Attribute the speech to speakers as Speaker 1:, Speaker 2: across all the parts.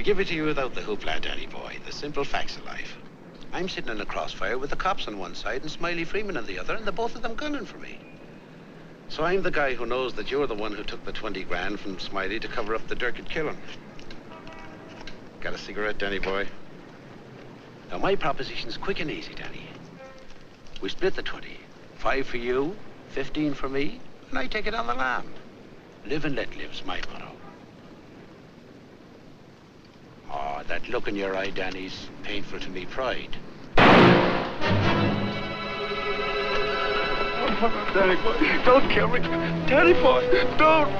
Speaker 1: give it to you without the hoopla, Danny boy. The simple facts of life. I'm sitting in a crossfire with the cops on one side and Smiley Freeman on the other, and the both of them gunning for me. So I'm the guy who knows that you're the one who took the 20 grand from Smiley to cover up the Durkett killing. Got a cigarette, Danny boy? Now, my proposition's quick and easy, Danny. We split the 20. 5 for you, 15 for me, and I take it on the land. Live and let live's my motto. Oh, that look in your eye, Danny's painful to me pride.
Speaker 2: Danny boy, don't kill me. Danny boy, don't.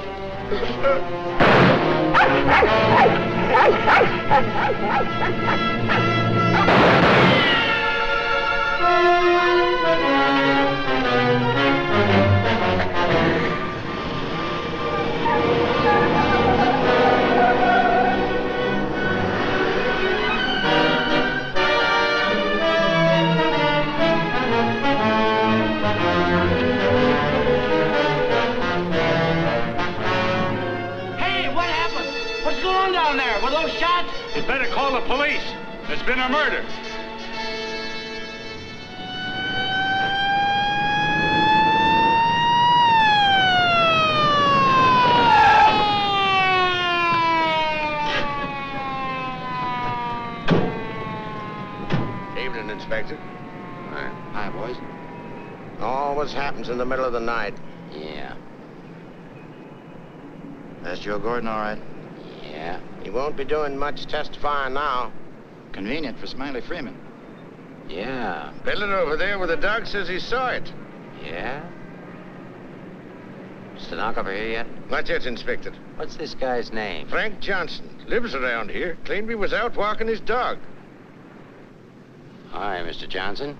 Speaker 3: Were those shots?
Speaker 2: You'd better call the police. There's been a murder.
Speaker 4: Evening, Inspector.
Speaker 1: Hi, boys.
Speaker 4: Always happens in the middle of the night.
Speaker 1: Yeah.
Speaker 4: That's Joe Gordon, all right?
Speaker 1: Yeah.
Speaker 4: He won't be doing much testifying now.
Speaker 5: Convenient for Smiley Freeman.
Speaker 1: Yeah.
Speaker 4: Building over there where the dog says he saw it.
Speaker 1: Yeah? Stenographer here yet?
Speaker 4: Not yet, Inspector.
Speaker 1: What's this guy's name?
Speaker 4: Frank Johnson. Lives around here. Claimed he was out walking his dog.
Speaker 1: Hi, Mr. Johnson.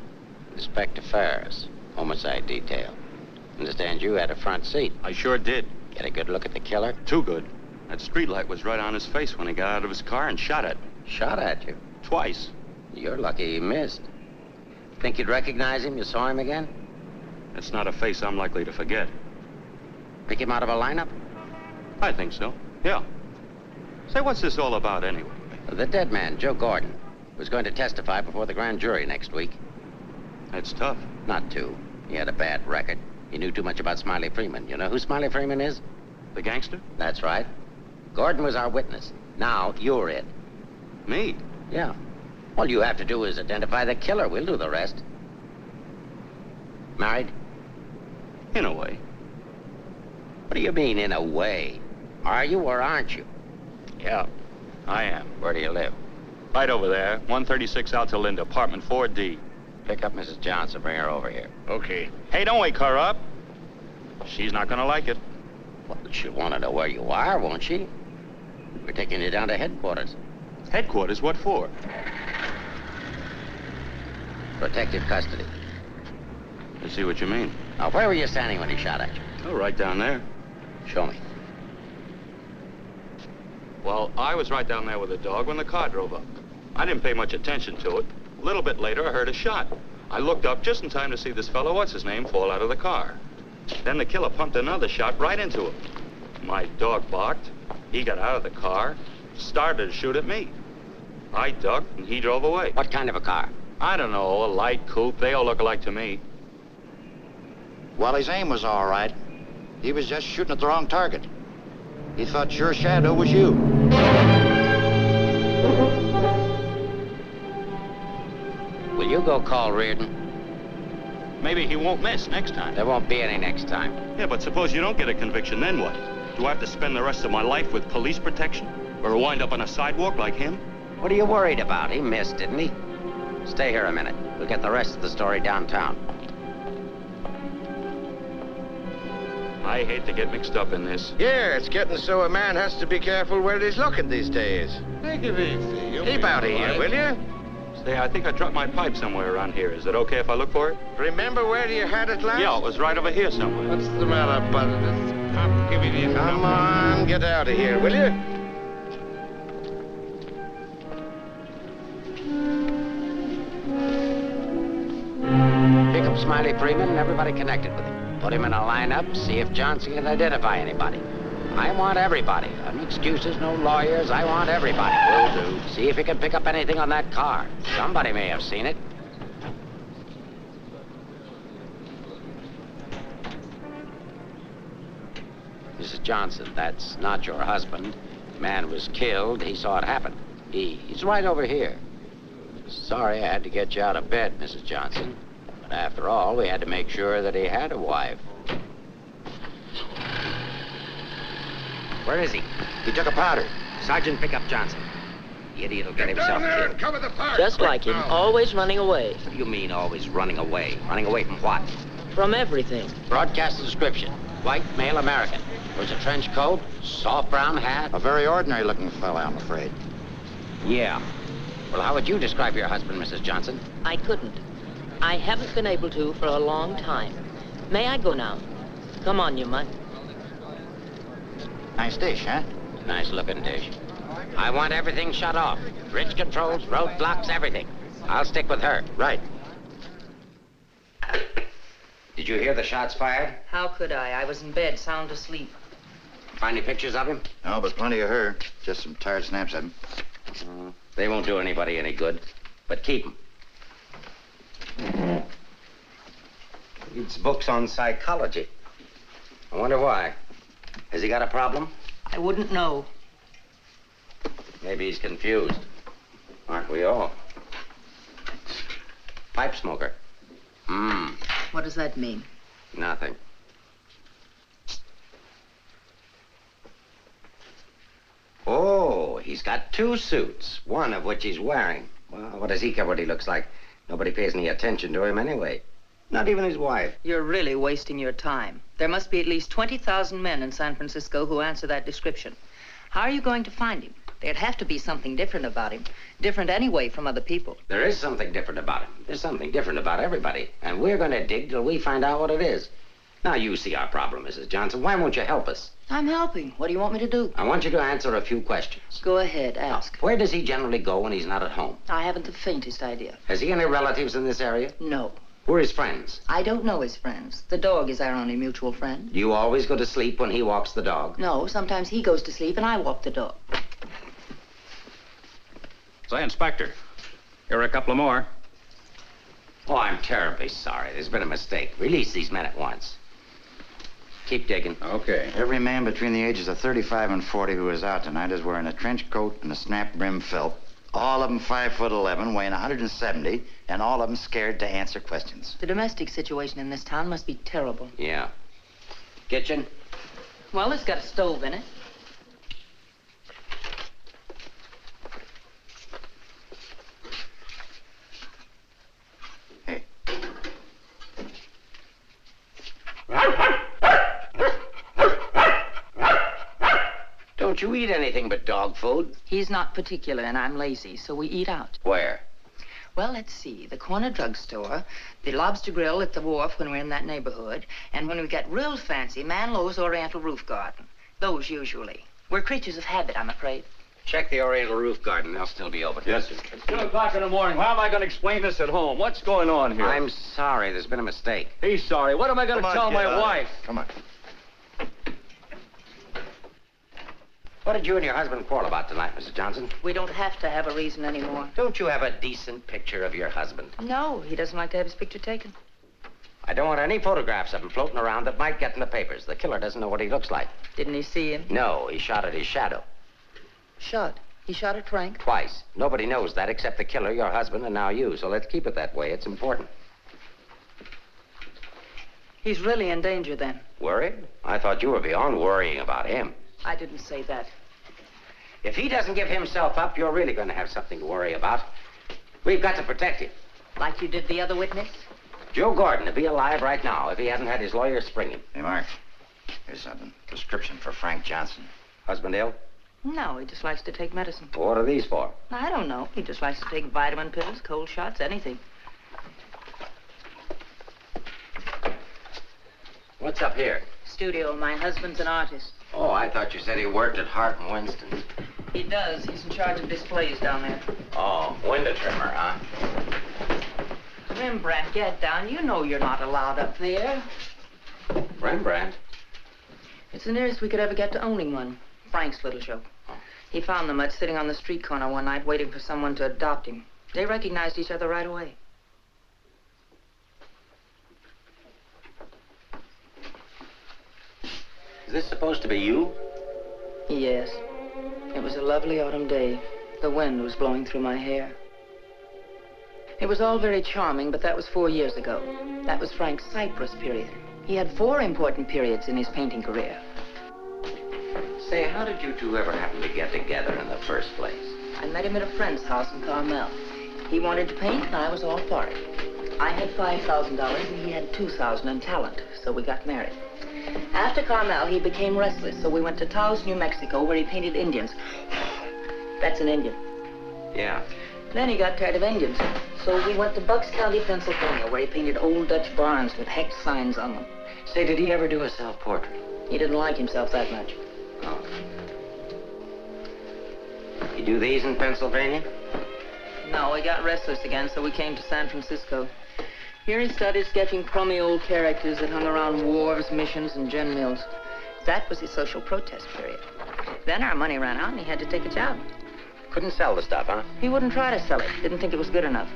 Speaker 1: Inspector Ferris, homicide detail. Understand you had a front seat.
Speaker 6: I sure did.
Speaker 1: Get a good look at the killer?
Speaker 6: Too good. That streetlight was right on his face when he got out of his car and shot at me.
Speaker 1: Shot at you?
Speaker 6: Twice.
Speaker 1: You're lucky he missed. Think you'd recognize him? You saw him again?
Speaker 6: That's not a face I'm likely to forget.
Speaker 1: Pick him out of a lineup?
Speaker 6: I think so, yeah. Say, what's this all about anyway?
Speaker 1: The dead man, Joe Gordon, was going to testify before the grand jury next week.
Speaker 6: That's tough.
Speaker 1: Not too. He had a bad record. He knew too much about Smiley Freeman. You know who Smiley Freeman is?
Speaker 6: The gangster?
Speaker 1: That's right. Gordon was our witness. Now, you're it.
Speaker 6: Me?
Speaker 1: Yeah. All you have to do is identify the killer. We'll do the rest. Married?
Speaker 6: In a way.
Speaker 1: What do you mean, in a way? Are you or aren't you?
Speaker 6: Yeah, I am.
Speaker 1: Where do you live?
Speaker 6: Right over there, 136 Alta Linda, apartment 4D.
Speaker 1: Pick up Mrs. Johnson. Bring her over here.
Speaker 4: Okay.
Speaker 6: Hey, don't wake her up. She's not gonna like it.
Speaker 1: Well, she'll want to know where you are, won't she? We're taking you down to headquarters.
Speaker 6: Headquarters? What for?
Speaker 1: Protective custody.
Speaker 6: I see what you mean.
Speaker 1: Now, where were you standing when he shot at you?
Speaker 6: Oh, right down there.
Speaker 1: Show me.
Speaker 6: Well, I was right down there with the dog when the car drove up. I didn't pay much attention to it. A little bit later, I heard a shot. I looked up just in time to see this fellow, what's-his-name, fall out of the car. Then the killer pumped another shot right into him. My dog barked. He got out of the car, started to shoot at me. I ducked, and he drove away.
Speaker 1: What kind of a car?
Speaker 6: I don't know, a light coupe. They all look alike to me.
Speaker 5: Well, his aim was all right. He was just shooting at the wrong target. He thought your shadow was you.
Speaker 1: Will you go call Reardon?
Speaker 6: Maybe he won't miss next time.
Speaker 1: There won't be any next time.
Speaker 6: Yeah, but suppose you don't get a conviction, then what? Do I have to spend the rest of my life with police protection? Or wind up on a sidewalk like him?
Speaker 1: What are you worried about? He missed, didn't he? Stay here a minute. We'll get the rest of the story downtown.
Speaker 6: I hate to get mixed up in this.
Speaker 4: Yeah, it's getting so a man has to be careful where he's looking these days.
Speaker 1: Take it easy.
Speaker 4: Keep out of here, will you?
Speaker 6: Say, I think I dropped my pipe somewhere around here. Is it okay if I look for it?
Speaker 4: Remember where you had it last?
Speaker 6: Yeah, it was right over here somewhere.
Speaker 1: What's the matter, bud? I'm giving you
Speaker 4: Come on, get out of here, will you?
Speaker 1: Pick up Smiley Freeman and everybody connected with him. Put him in a lineup, see if Johnson can identify anybody.
Speaker 7: I want everybody. No excuses, no lawyers. I want everybody. Will do. See if you can pick up anything on that car. Somebody may have seen it. Mrs. Johnson, that's not your husband. The man was killed. He saw it happen. He's right over here. Sorry I had to get you out of bed, Mrs. Johnson. But after all, we had to make sure that he had a wife. Where is he?
Speaker 5: He took a powder.
Speaker 7: Sergeant, pick up Johnson. The idiot will get himself killed.
Speaker 4: Cover the park.
Speaker 8: Just like him, always running away.
Speaker 7: What do you mean, always running away? Running away from what?
Speaker 8: From everything.
Speaker 7: Broadcast description. White, male American. Wears a trench coat, soft brown hat.
Speaker 5: A very ordinary-looking fella, I'm afraid.
Speaker 7: Yeah. Well, how would you describe your husband, Mrs. Johnson?
Speaker 8: I couldn't. I haven't been able to for a long time. May I go now? Come on, you mutt.
Speaker 5: Nice dish, huh?
Speaker 7: Nice looking dish. I want everything shut off. Bridge controls, roadblocks, everything. I'll stick with her.
Speaker 5: Right.
Speaker 7: Did you hear the shots fired?
Speaker 8: How could I? I was in bed, sound asleep.
Speaker 7: Find any pictures of him?
Speaker 5: No, but plenty of her. Just some tired snaps of him.
Speaker 7: They won't do anybody any good. But keep them. Reads books on psychology. I wonder why. Has he got a problem?
Speaker 8: I wouldn't know.
Speaker 7: Maybe he's confused. Aren't we all? Pipe smoker.
Speaker 8: What does that mean?
Speaker 7: Nothing. Oh, he's got 2 suits, one of which he's wearing. Well, what does he care what he looks like? Nobody pays any attention to him anyway. Not even his wife.
Speaker 8: You're really wasting your time. There must be at least 20,000 men in San Francisco who answer that description. How are you going to find him? There'd have to be something different about him. Different anyway from other people.
Speaker 7: There is something different about him. There's something different about everybody. And we're going to dig till we find out what it is. Now, you see our problem, Mrs. Johnson. Why won't you help us?
Speaker 8: I'm helping. What do you want me to do?
Speaker 7: I want you to answer a few questions.
Speaker 8: Go ahead, ask.
Speaker 7: Where does he generally go when he's not at home?
Speaker 8: I haven't the faintest idea.
Speaker 7: Has he any relatives in this area?
Speaker 8: No.
Speaker 7: Who are his friends?
Speaker 8: I don't know his friends. The dog is our only mutual friend.
Speaker 7: Do you always go to sleep when he walks the dog?
Speaker 8: No, sometimes he goes to sleep and I walk the dog.
Speaker 6: Say, Inspector, here are a couple of more.
Speaker 7: Oh, I'm terribly sorry. There's been a mistake. Release these men at once. Keep digging.
Speaker 6: Okay.
Speaker 5: Every man between the ages of 35 and 40 who is out tonight is wearing a trench coat and a snap-brim felt. All of them 5'11", weighing 170, and all of them scared to answer questions.
Speaker 8: The domestic situation in this town must be terrible.
Speaker 7: Yeah. Kitchen?
Speaker 8: Well, it's got a stove in it.
Speaker 5: Hey.
Speaker 7: Don't you eat anything but dog food?
Speaker 8: He's not particular and I'm lazy, so we eat out.
Speaker 7: Where?
Speaker 8: Well, let's see. The corner drugstore, the lobster grill at the wharf when we're in that neighborhood, and when we get real fancy, Manlow's Oriental Roof Garden. Those usually. We're creatures of habit, I'm afraid.
Speaker 7: Check the Oriental Roof Garden. They'll still be open.
Speaker 6: Yes, sir. It's 2 o'clock in the morning. How am I going to explain this at home? What's going on here?
Speaker 7: I'm sorry. There's been a mistake.
Speaker 6: He's sorry. What am I going to tell my wife?
Speaker 5: Come on.
Speaker 7: What did you and your husband quarrel about tonight, Mrs. Johnson?
Speaker 8: We don't have to have a reason anymore.
Speaker 7: Don't you have a decent picture of your husband?
Speaker 8: No, he doesn't like to have his picture taken.
Speaker 7: I don't want any photographs of him floating around that might get in the papers. The killer doesn't know what he looks like.
Speaker 8: Didn't he see him?
Speaker 7: No, he shot at his shadow.
Speaker 8: Shot. He shot at Frank?
Speaker 7: Twice. Nobody knows that except the killer, your husband, and now you. So let's keep it that way. It's important.
Speaker 8: He's really in danger then.
Speaker 7: Worried? I thought you were beyond worrying about him.
Speaker 8: I didn't say that.
Speaker 7: If he doesn't give himself up, you're really going to have something to worry about. We've got to protect him.
Speaker 8: Like you did the other witness?
Speaker 7: Joe Gordon would be alive right now if he hadn't had his lawyer spring him.
Speaker 5: Hey, Mark. Here's something. Prescription for Frank Johnson.
Speaker 7: Husband ill?
Speaker 8: No, he just likes to take medicine.
Speaker 7: What are these for?
Speaker 8: I don't know. He just likes to take vitamin pills, cold shots, anything.
Speaker 7: What's up here?
Speaker 8: Studio. My husband's an artist.
Speaker 7: Oh, I thought you said he worked at Hart and Winston's.
Speaker 8: He does. He's in charge of displays down there.
Speaker 7: Oh, window trimmer, huh?
Speaker 8: Rembrandt, get down. You know you're not allowed up there.
Speaker 7: Rembrandt?
Speaker 8: It's the nearest we could ever get to owning one. Frank's little show. He found the mutt sitting on the street corner one night waiting for someone to adopt him. They recognized each other right away.
Speaker 7: Is this supposed to be you?
Speaker 8: Yes. It was a lovely autumn day. The wind was blowing through my hair. It was all very charming, but that was 4 years ago. That was Frank's Cyprus period. He had 4 important periods in his painting career.
Speaker 7: Say, how did you two ever happen to get together in the first place?
Speaker 8: I met him at a friend's house in Carmel. He wanted to paint, and I was all for it. I had $5,000, and he had $2,000 in talent, so we got married. After Carmel, he became restless, so we went to Taos, New Mexico, where he painted Indians. That's an Indian.
Speaker 7: Yeah.
Speaker 8: Then he got tired of Indians, so we went to Bucks County, Pennsylvania, where he painted old Dutch barns with hex signs on them.
Speaker 7: Say, did he ever do a self-portrait?
Speaker 8: He didn't like himself that much.
Speaker 7: Oh. You do these in Pennsylvania?
Speaker 8: No, he got restless again, so we came to San Francisco. Here he started sketching crummy old characters that hung around wharves, missions, and gin mills. That was his social protest period. Then our money ran out, and he had to take a job.
Speaker 7: Couldn't sell the stuff, huh?
Speaker 8: He wouldn't try to sell it. Didn't think it was good enough.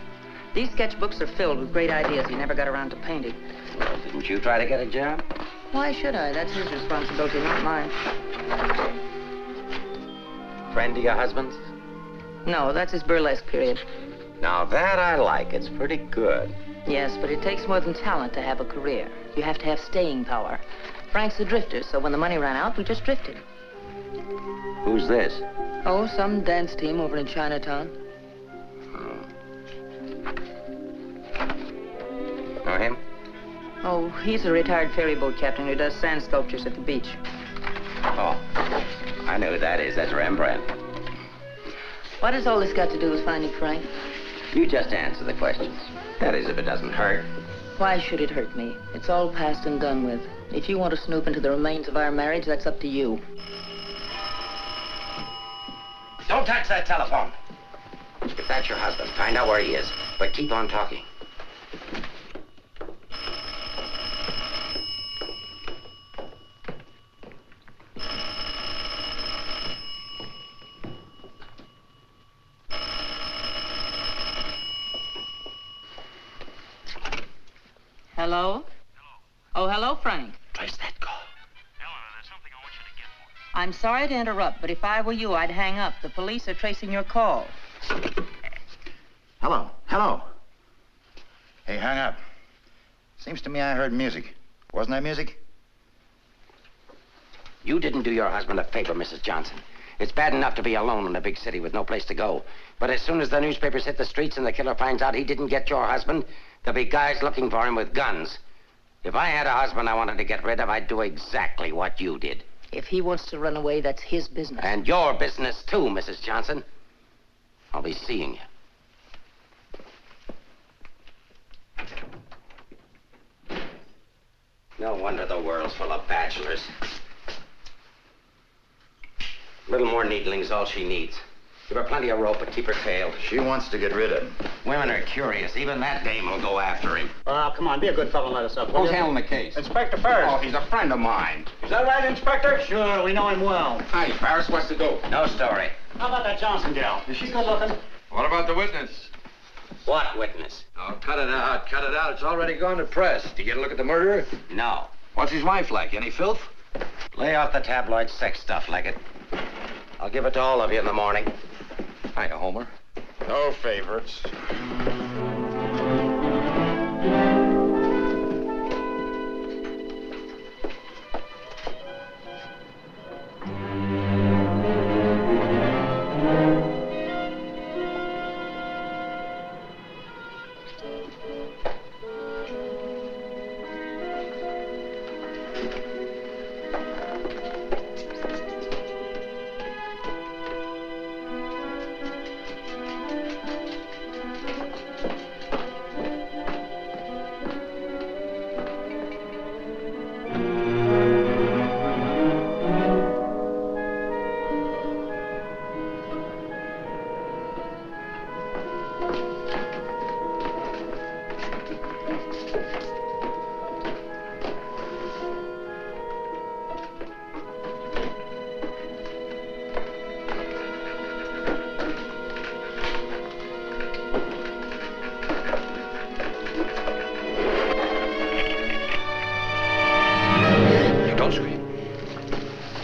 Speaker 8: These sketchbooks are filled with great ideas he never got around to painting.
Speaker 7: Well, didn't you try to get a job?
Speaker 8: Why should I? That's his responsibility, not mine.
Speaker 7: Friend of your husband's?
Speaker 8: No, that's his burlesque period.
Speaker 7: Now that I like. It's pretty good.
Speaker 8: Yes, but it takes more than talent to have a career. You have to have staying power. Frank's a drifter, so when the money ran out, we just drifted.
Speaker 7: Who's this?
Speaker 8: Oh, some dance team over in Chinatown.
Speaker 7: Know him?
Speaker 8: Oh, he's a retired ferry boat captain who does sand sculptures at the beach.
Speaker 7: Oh, I know who that is. That's Rembrandt.
Speaker 8: What has all this got to do with finding Frank?
Speaker 7: You just answer the questions. That is, if it doesn't hurt.
Speaker 8: Why should it hurt me? It's all past and done with. If you want to snoop into the remains of our marriage, that's up to you.
Speaker 7: Don't touch that telephone. If that's your husband, find out where he is. But keep on talking.
Speaker 8: Hello? Oh, hello, Frank.
Speaker 7: Trace that call.
Speaker 2: Eleanor, there's something I want you to get for me.
Speaker 8: I'm sorry to interrupt, but if I were you, I'd hang up. The police are tracing your call.
Speaker 5: Hello, hello. Hey, hang up. Seems to me I heard music. Wasn't that music?
Speaker 7: You didn't do your husband a favor, Mrs. Johnson. It's bad enough to be alone in a big city with no place to go. But as soon as the newspapers hit the streets and the killer finds out he didn't get your husband, there'll be guys looking for him with guns. If I had a husband I wanted to get rid of, I'd do exactly what you did.
Speaker 8: If he wants to run away, that's his business.
Speaker 7: And your business, too, Mrs. Johnson. I'll be seeing you. No wonder the world's full of bachelors. A little more needling's all she needs. Give her plenty of rope, but keep her tailed.
Speaker 5: She wants to get rid of him.
Speaker 7: Women are curious. Even that dame will go after him.
Speaker 3: Oh, come on, be a good fellow and let us up.
Speaker 6: Who's handling the case?
Speaker 3: Inspector Ferris.
Speaker 6: Oh, he's a friend of mine.
Speaker 3: Is that right, Inspector? Sure, we know him well.
Speaker 6: Hi, Ferris. What's the dope?
Speaker 7: No story.
Speaker 3: How about that Johnson gal? Is she good looking?
Speaker 6: What about the witness?
Speaker 7: What witness?
Speaker 4: Oh, cut it out, cut it out. It's already gone to press. Did you get a look at the murderer?
Speaker 7: No.
Speaker 6: What's his wife like? Any filth?
Speaker 7: Lay off the tabloid sex stuff, Leggett. I'll give it to all of you in the morning.
Speaker 6: Hiya, Homer.
Speaker 4: No favorites.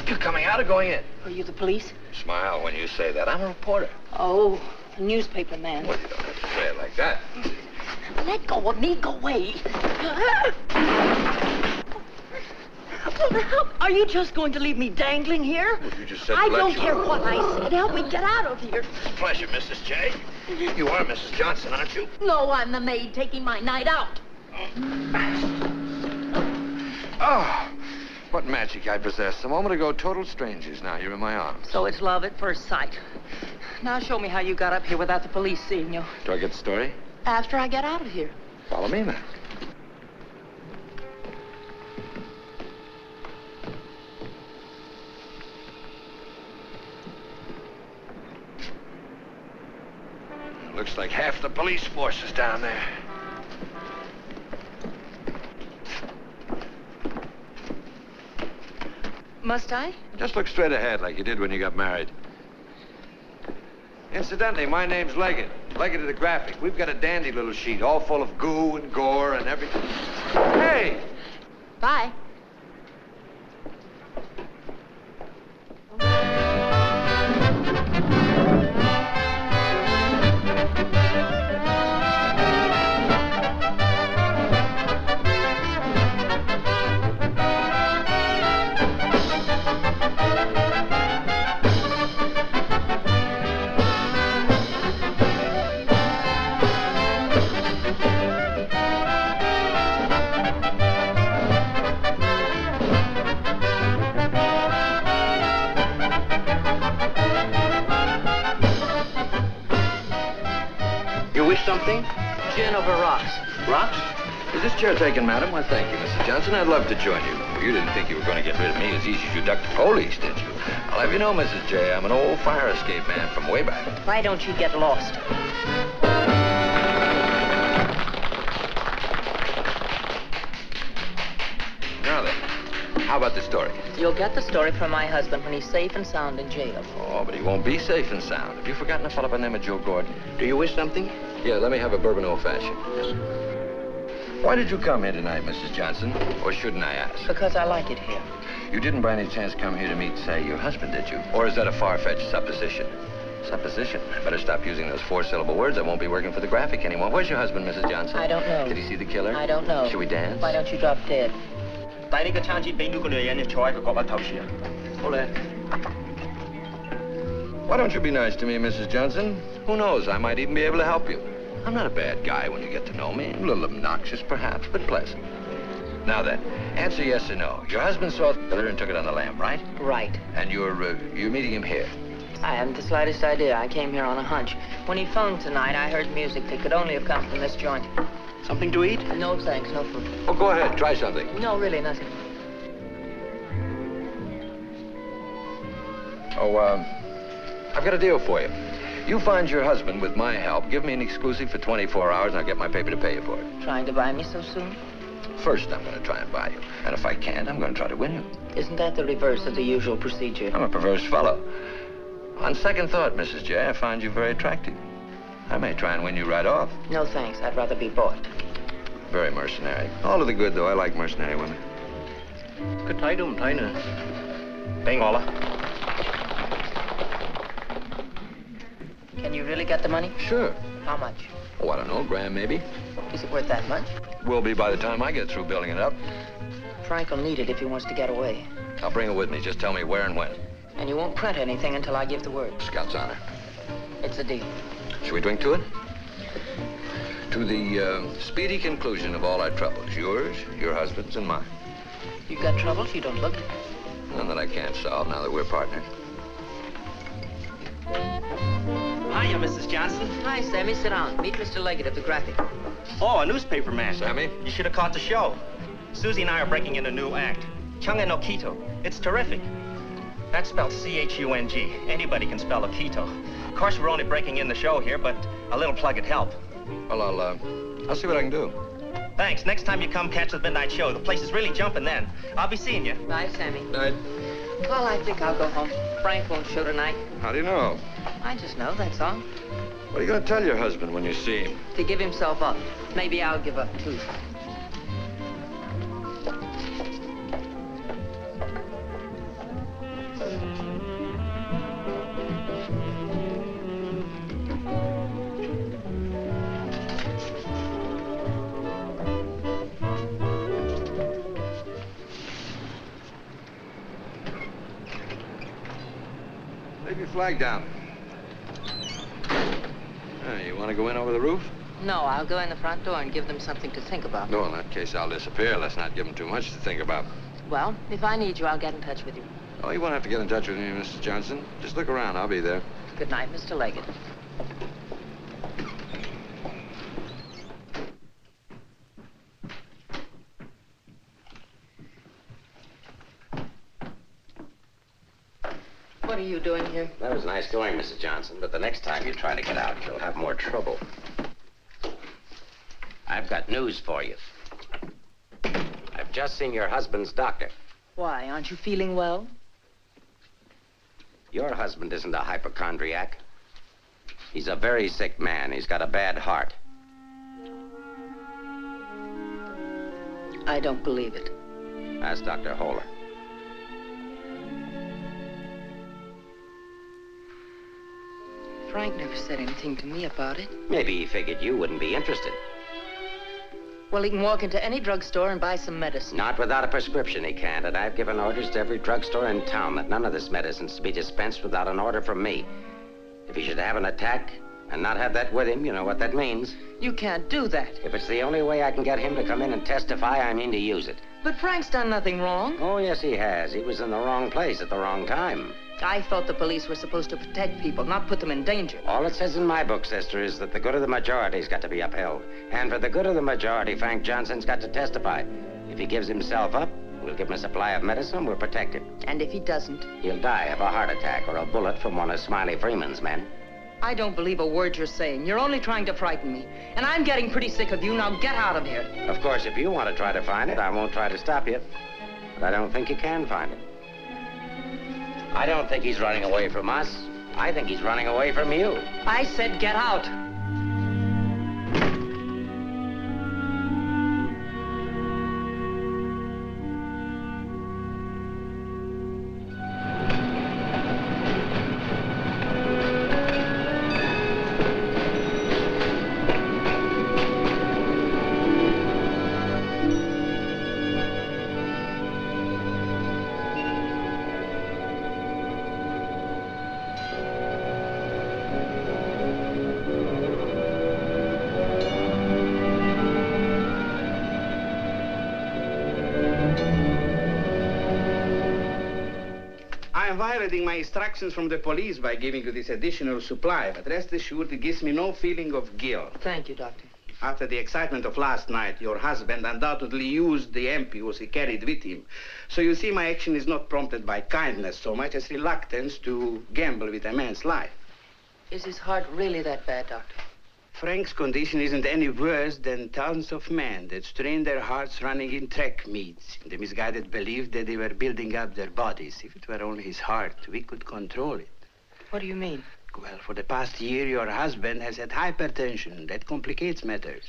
Speaker 4: You're coming out or going in?
Speaker 8: Are you the police?
Speaker 4: Smile when you say that. I'm a reporter.
Speaker 8: Oh, a newspaper man.
Speaker 4: Well, you don't have to say it like that.
Speaker 8: Let go of me. Go away. Are you just going to leave me dangling here?
Speaker 4: Well, you just said
Speaker 8: I
Speaker 4: to let
Speaker 8: don't
Speaker 4: you-
Speaker 8: care what I said. Help me get out of here.
Speaker 4: It's a pleasure, Mrs. J. You are Mrs. Johnson, aren't you?
Speaker 8: No, I'm the maid taking my night out.
Speaker 4: Oh, what magic I possess. A moment ago, total strangers. Now you're in my arms.
Speaker 8: So it's love at first sight. Now show me how you got up here without the police seeing you.
Speaker 4: Do I get the story?
Speaker 8: After I get out of here.
Speaker 4: Follow me, then. Looks like half the police force is down there.
Speaker 8: Must I?
Speaker 4: Just look straight ahead like you did when you got married. Incidentally, my name's Leggett. Leggett of the Graphic. We've got a dandy little sheet, all full of goo and gore and everything. Hey!
Speaker 8: Bye.
Speaker 3: Something?
Speaker 8: Gin over rocks.
Speaker 3: Rocks?
Speaker 4: Is this chair taken, madam? Why, thank you, Mrs. Johnson. I'd love to join you. You didn't think you were going to get rid of me as easy as you ducked the police, did you? I'll have you know, Mrs. J, I'm an old fire escape man from way back.
Speaker 8: Why don't you get lost?
Speaker 4: Now then, how about the story?
Speaker 8: You'll get the story from my husband when he's safe and sound in jail.
Speaker 4: Oh, but he won't be safe and sound. Have you forgotten a fellow by the name of Joe Gordon?
Speaker 3: Do you wish something?
Speaker 4: Yeah, let me have a bourbon old-fashioned. Why did you come here tonight, Mrs. Johnson? Or shouldn't I ask?
Speaker 8: Because I like it here.
Speaker 4: You didn't by any chance come here to meet, say, your husband, did you? Or is that a far-fetched supposition? Supposition? I better stop using those four-syllable words. I won't be working for the Graphic anymore. Where's your husband, Mrs. Johnson?
Speaker 8: I don't know.
Speaker 4: Did he see the killer?
Speaker 8: I don't know.
Speaker 4: Should we dance?
Speaker 8: Why don't you drop dead?
Speaker 3: 帶呢個餐紙俾呢個女人，坐喺個角落頭樹啊！好咧。
Speaker 4: Why don't you be nice to me, Mrs. Johnson? Who knows? I might even be able to help you. I'm not a bad guy when you get to know me. A little obnoxious, perhaps, but pleasant. Now then, answer yes or no. Your husband saw the killer and took it on the lam, right?
Speaker 8: Right.
Speaker 4: And you're meeting him here.
Speaker 8: I haven't the slightest idea. I came here on a hunch. When he phoned tonight, I heard music that could only have come from this joint.
Speaker 3: Something to eat?
Speaker 8: No, thanks. No food.
Speaker 4: Oh, go ahead. Try something.
Speaker 8: No, really, nothing.
Speaker 4: Oh, I've got a deal for you. You find your husband with my help. Give me an exclusive for 24 hours, and I'll get my paper to pay you for it.
Speaker 8: Trying to buy me so soon?
Speaker 4: First, I'm going to try and buy you. And if I can't, I'm going to try to win you.
Speaker 8: Isn't that the reverse of the usual procedure?
Speaker 4: I'm a perverse fellow. On second thought, Mrs. J, I find you very attractive. I may try and win you right off.
Speaker 8: No, thanks. I'd rather be bought.
Speaker 4: Very mercenary. All to the good, though. I like mercenary women.
Speaker 3: 佢睇都唔睇呢，俾我啦。
Speaker 8: Can you really get the money?
Speaker 4: Sure.
Speaker 8: How much?
Speaker 4: Oh, I don't know, grand maybe.
Speaker 8: Is it worth that much?
Speaker 4: Will be by the time I get through building it up.
Speaker 8: Frank will need it if he wants to get away.
Speaker 4: I'll bring it with me. Just tell me where and when.
Speaker 8: And you won't print anything until I give the word.
Speaker 4: Scout's honor.
Speaker 8: It's a deal.
Speaker 4: Should we drink to it? To the speedy conclusion of all our troubles. Yours, your husband's, and mine.
Speaker 8: You got troubles? You don't look it.
Speaker 4: None that I can't solve now that we're partners.
Speaker 3: Hiya, Mrs. Johnson.
Speaker 8: Hi, Sammy. Sit down. Meet Mr. Leggett of the Graphic.
Speaker 3: Oh, a newspaper man.
Speaker 4: Sammy?
Speaker 3: You should have caught the show. Susie and I are breaking in a new act. Chung and Okito. It's terrific. That's spelled C-H-U-N-G. Anybody can spell Okito. Of course, we're only breaking in the show here, but a little plug would help.
Speaker 4: Well, I'll see what I can do.
Speaker 3: Thanks. Next time you come catch the midnight show, the place is really jumping then. I'll be seeing you.
Speaker 8: Bye, Sammy.
Speaker 4: Night.
Speaker 8: Well, I think I'll go home. Frank won't show tonight.
Speaker 4: How do you know?
Speaker 8: I just know, that's all.
Speaker 4: What are you going to tell your husband when you see him?
Speaker 8: To give himself up. Maybe I'll give up, too.
Speaker 4: Leave your flag down. You want to go in over the roof?
Speaker 8: No, I'll go in the front door and give them something to think about.
Speaker 4: No, in that case, I'll disappear. Let's not give them too much to think about.
Speaker 8: Well, if I need you, I'll get in touch with you.
Speaker 4: Oh, you won't have to get in touch with me, Mrs. Johnson. Just look around. I'll be there.
Speaker 8: Good night, Mr. Leggett. What are you doing here?
Speaker 7: That was nice going, Mrs. Johnson, but the next time you try to get out, you'll have more trouble. I've got news for you. I've just seen your husband's doctor.
Speaker 8: Why, aren't you feeling well?
Speaker 7: Your husband isn't a hypochondriac. He's a very sick man. He's got a bad heart.
Speaker 8: I don't believe it.
Speaker 7: Ask Dr. Holler.
Speaker 8: Frank never said anything to me about it.
Speaker 7: Maybe he figured you wouldn't be interested.
Speaker 8: Well, he can walk into any drugstore and buy some medicine.
Speaker 7: Not without a prescription, he can't. And I've given orders to every drugstore in town that none of this medicine's to be dispensed without an order from me. If he should have an attack and not have that with him, you know what that means.
Speaker 8: You can't do that.
Speaker 7: If it's the only way I can get him to come in and testify, I mean to use it.
Speaker 8: But Frank's done nothing wrong.
Speaker 7: Oh, yes, he has. He was in the wrong place at the wrong time.
Speaker 8: I thought the police were supposed to protect people, not put them in danger.
Speaker 7: All it says in my book, sister, is that the good of the majority's got to be upheld. And for the good of the majority, Frank Johnson's got to testify. If he gives himself up, we'll give him a supply of medicine, we'll protect him.
Speaker 8: And if he doesn't?
Speaker 7: He'll die of a heart attack or a bullet from one of Smiley Freeman's men.
Speaker 8: I don't believe a word you're saying. You're only trying to frighten me. And I'm getting pretty sick of you. Now get out of here.
Speaker 7: Of course, if you want to try to find it, I won't try to stop you. But I don't think you can find it. I don't think he's running away from us. I think he's running away from you.
Speaker 8: I said get out.
Speaker 1: I am violating my instructions from the police by giving you this additional supply, but rest assured it gives me no feeling of guilt.
Speaker 8: Thank you, Doctor.
Speaker 1: After the excitement of last night, your husband undoubtedly used the ampules he carried with him. So you see, my action is not prompted by kindness so much as reluctance to gamble with a man's life.
Speaker 8: Is his heart really that bad, Doctor?
Speaker 1: Frank's condition isn't any worse than thousands of men that strain their hearts running in track meets in the misguided belief that they were building up their bodies. If it were only his heart, we could control it.
Speaker 8: What do you mean?
Speaker 1: Well, for the past year, your husband has had hypertension. That complicates matters.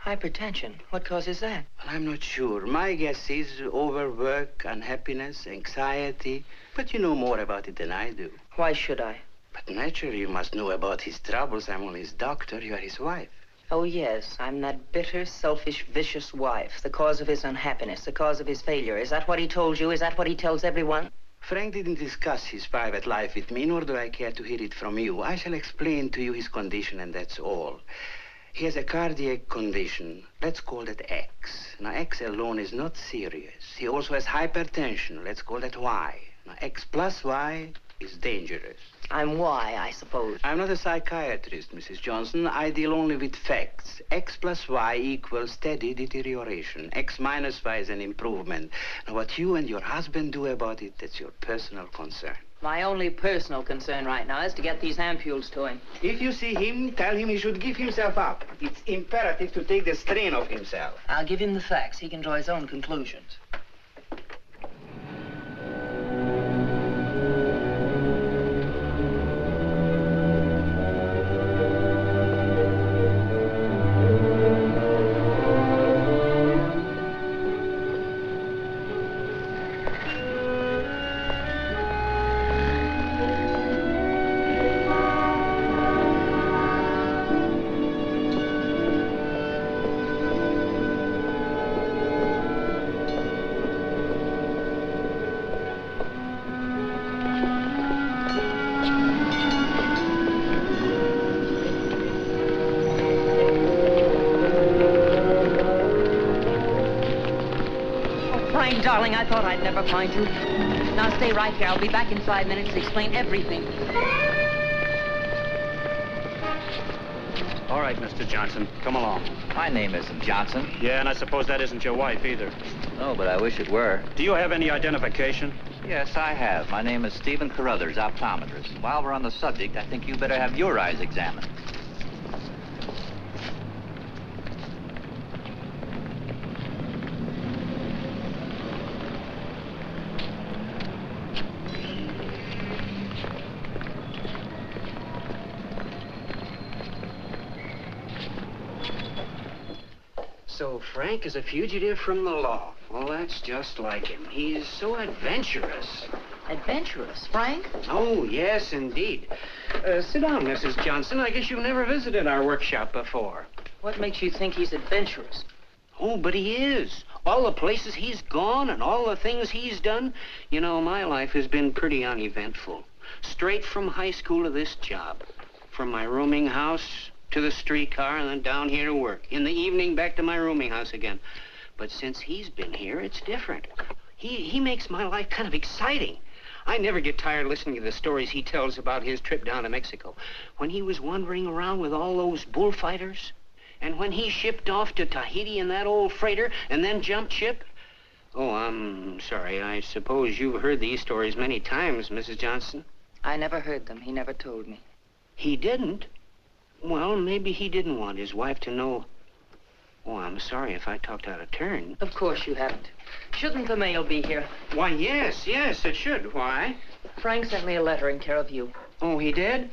Speaker 8: Hypertension? What causes that?
Speaker 1: Well, I'm not sure. My guess is overwork, unhappiness, anxiety. But you know more about it than I do.
Speaker 8: Why should I?
Speaker 1: But naturally, you must know about his troubles. I'm only his doctor. You are his wife.
Speaker 8: Oh, yes. I'm that bitter, selfish, vicious wife. The cause of his unhappiness, the cause of his failure. Is that what he told you? Is that what he tells everyone?
Speaker 1: Frank didn't discuss his private life with me, nor do I care to hear it from you. I shall explain to you his condition, and that's all. He has a cardiac condition. Let's call that X. Now, X alone is not serious. He also has hypertension. Let's call that Y. Now, X plus Y is dangerous.
Speaker 8: I'm Y, I suppose.
Speaker 1: I'm not a psychiatrist, Mrs. Johnson. I deal only with facts. X plus Y equals steady deterioration. X minus Y is an improvement. Now, what you and your husband do about it, that's your personal concern.
Speaker 8: My only personal concern right now is to get these ampules to him.
Speaker 1: If you see him, tell him he should give himself up. It's imperative to take the strain off himself.
Speaker 8: I'll give him the facts. He can draw his own conclusions. feeling I thought I'd never find you. Now stay right here. I'll be back in 5 minutes to explain everything.
Speaker 9: All right, Mr. Johnson, come along.
Speaker 10: My name isn't Johnson.
Speaker 9: Yeah, and I suppose that isn't your wife either.
Speaker 10: No, but I wish it were.
Speaker 9: Do you have any identification?
Speaker 10: Yes, I have. My name is Stephen Carruthers, optometrist. And while we're on the subject, I think you better have your eyes examined.
Speaker 11: So Frank is a fugitive from the law. Well, that's just like him. He's so adventurous.
Speaker 8: Adventurous, Frank?
Speaker 11: Oh, yes, indeed. Sit down, Mrs. Johnson. I guess you've never visited our workshop before.
Speaker 8: What makes you think he's adventurous?
Speaker 11: Oh, but he is. All the places he's gone and all the things he's done. You know, my life has been pretty uneventful. Straight from high school to this job. From my rooming house to the streetcar and then down here to work. In the evening, back to my rooming house again. But since he's been here, it's different. He makes my life kind of exciting. I never get tired listening to the stories he tells about his trip down to Mexico. When he was wandering around with all those bullfighters. And when he shipped off to Tahiti in that old freighter and then jumped ship. Oh, I'm sorry. I suppose you've heard these stories many times, Mrs. Johnson.
Speaker 8: I never heard them. He never told me.
Speaker 11: He didn't? Well, maybe he didn't want his wife to know. Oh, I'm sorry if I talked out of turn.
Speaker 8: Of course you haven't. Shouldn't the mail be here?
Speaker 11: Why, yes, it should. Why?
Speaker 8: Frank sent me a letter in care of you.
Speaker 11: Oh, he did?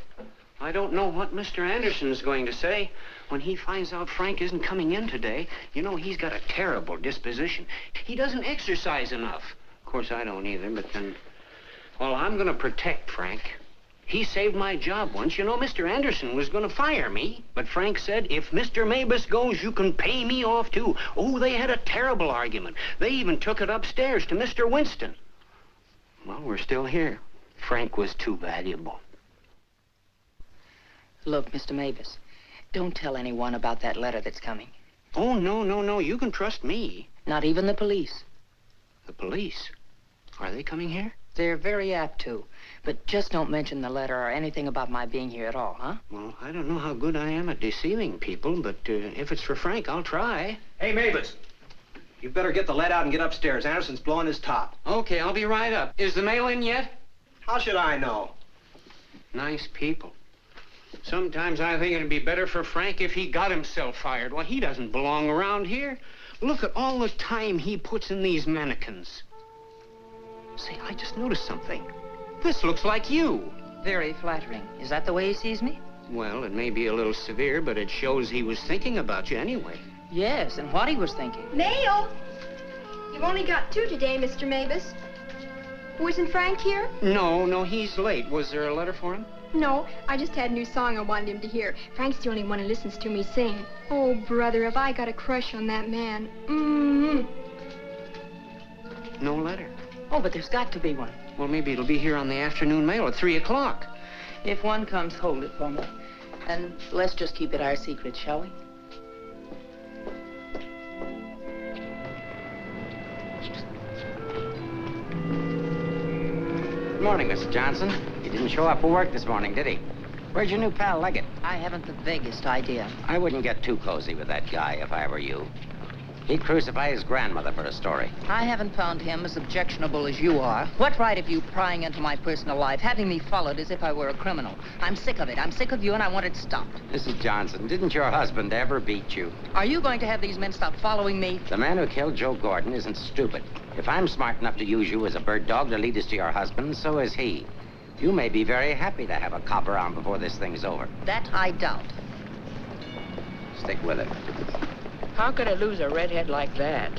Speaker 11: I don't know what Mr. Anderson's going to say. When he finds out Frank isn't coming in today, you know, he's got a terrible disposition. He doesn't exercise enough. Of course, I don't either, but then... Well, I'm going to protect Frank. He saved my job once. You know, Mr. Anderson was going to fire me. But Frank said, if Mr. Mabus goes, you can pay me off, too. Oh, they had a terrible argument. They even took it upstairs to Mr. Winston. Well, we're still here. Frank was too valuable.
Speaker 8: Look, Mr. Mabus, don't tell anyone about that letter that's coming.
Speaker 11: Oh, no. You can trust me.
Speaker 8: Not even the police.
Speaker 11: The police? Are they coming here?
Speaker 8: They're very apt to. But just don't mention the letter or anything about my being here at all, huh?
Speaker 11: Well, I don't know how good I am at deceiving people, but if it's for Frank, I'll try.
Speaker 3: Hey, Mavis, you better get the lead out and get upstairs. Anderson's blowing his top.
Speaker 11: Okay, I'll be right up. Is the mail in yet?
Speaker 3: How should I know?
Speaker 11: Nice people. Sometimes I think it'd be better for Frank if he got himself fired. Well, he doesn't belong around here. Look at all the time he puts in these mannequins. Say, I just noticed something. This looks like you.
Speaker 8: Very flattering. Is that the way he sees me?
Speaker 11: Well, it may be a little severe, but it shows he was thinking about you anyway.
Speaker 8: Yes, and what he was thinking.
Speaker 12: Mail? You've only got 2 today, Mr. Mabus. Wasn't Frank here?
Speaker 11: No, he's late. Was there a letter for him?
Speaker 12: No, I just had a new song I wanted him to hear. Frank's the only one who listens to me sing. Oh, brother, have I got a crush on that man.
Speaker 11: No letter.
Speaker 8: Oh, but there's got to be one.
Speaker 11: Well, maybe it'll be here on the afternoon mail at 3 o'clock.
Speaker 8: If one comes, hold it for me. And let's just keep it our secret, shall we?
Speaker 7: Good morning, Mr. Johnson. He didn't show up for work this morning, did he? Where's your new pal, Leggett?
Speaker 8: I haven't the vaguest idea.
Speaker 7: I wouldn't get too cozy with that guy if I were you. He'd crucify his grandmother for a story.
Speaker 8: I haven't found him as objectionable as you are. What right have you prying into my personal life, having me followed as if I were a criminal? I'm sick of it. I'm sick of you, and I want it stopped.
Speaker 7: Mrs. Johnson, didn't your husband ever beat you?
Speaker 8: Are you going to have these men stop following me?
Speaker 7: The man who killed Joe Gordon isn't stupid. If I'm smart enough to use you as a bird dog to lead us to your husband, so is he. You may be very happy to have a cop around before this thing's over.
Speaker 8: That I doubt.
Speaker 7: Stick with it.
Speaker 8: How could I lose a redhead like that?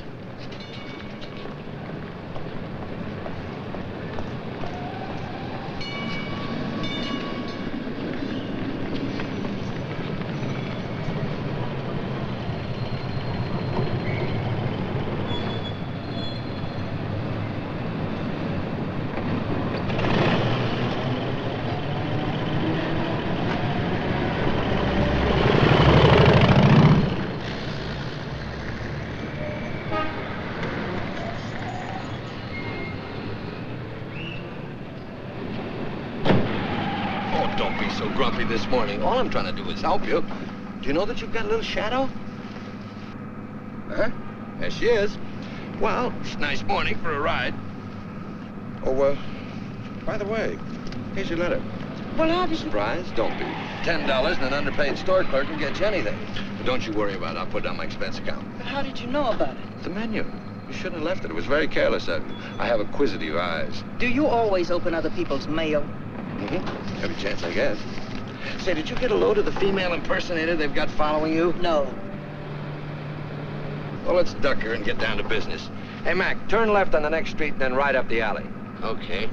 Speaker 4: don't be so grumpy this morning. All I'm trying to do is help you. Do you know that you've got a little shadow? Huh? There she is. Well, it's a nice morning for a ride. Oh, by the way, here's your letter.
Speaker 8: Well, how did you...
Speaker 4: Surprise? Don't be. $10 and an underpaid store clerk can get you anything. But don't you worry about it. I'll put it on my expense account.
Speaker 8: But how did you know about it?
Speaker 4: The menu. You shouldn't have left it. It was very careless. I have acquisitive eyes.
Speaker 8: Do you always open other people's mail?
Speaker 4: Mm-hmm. Every chance I get. Say, did you get a load of the female impersonator they've got following you?
Speaker 8: No.
Speaker 4: Well, let's duck her and get down to business. Hey, Mac, turn left on the next street and then right up the alley.
Speaker 7: Okay.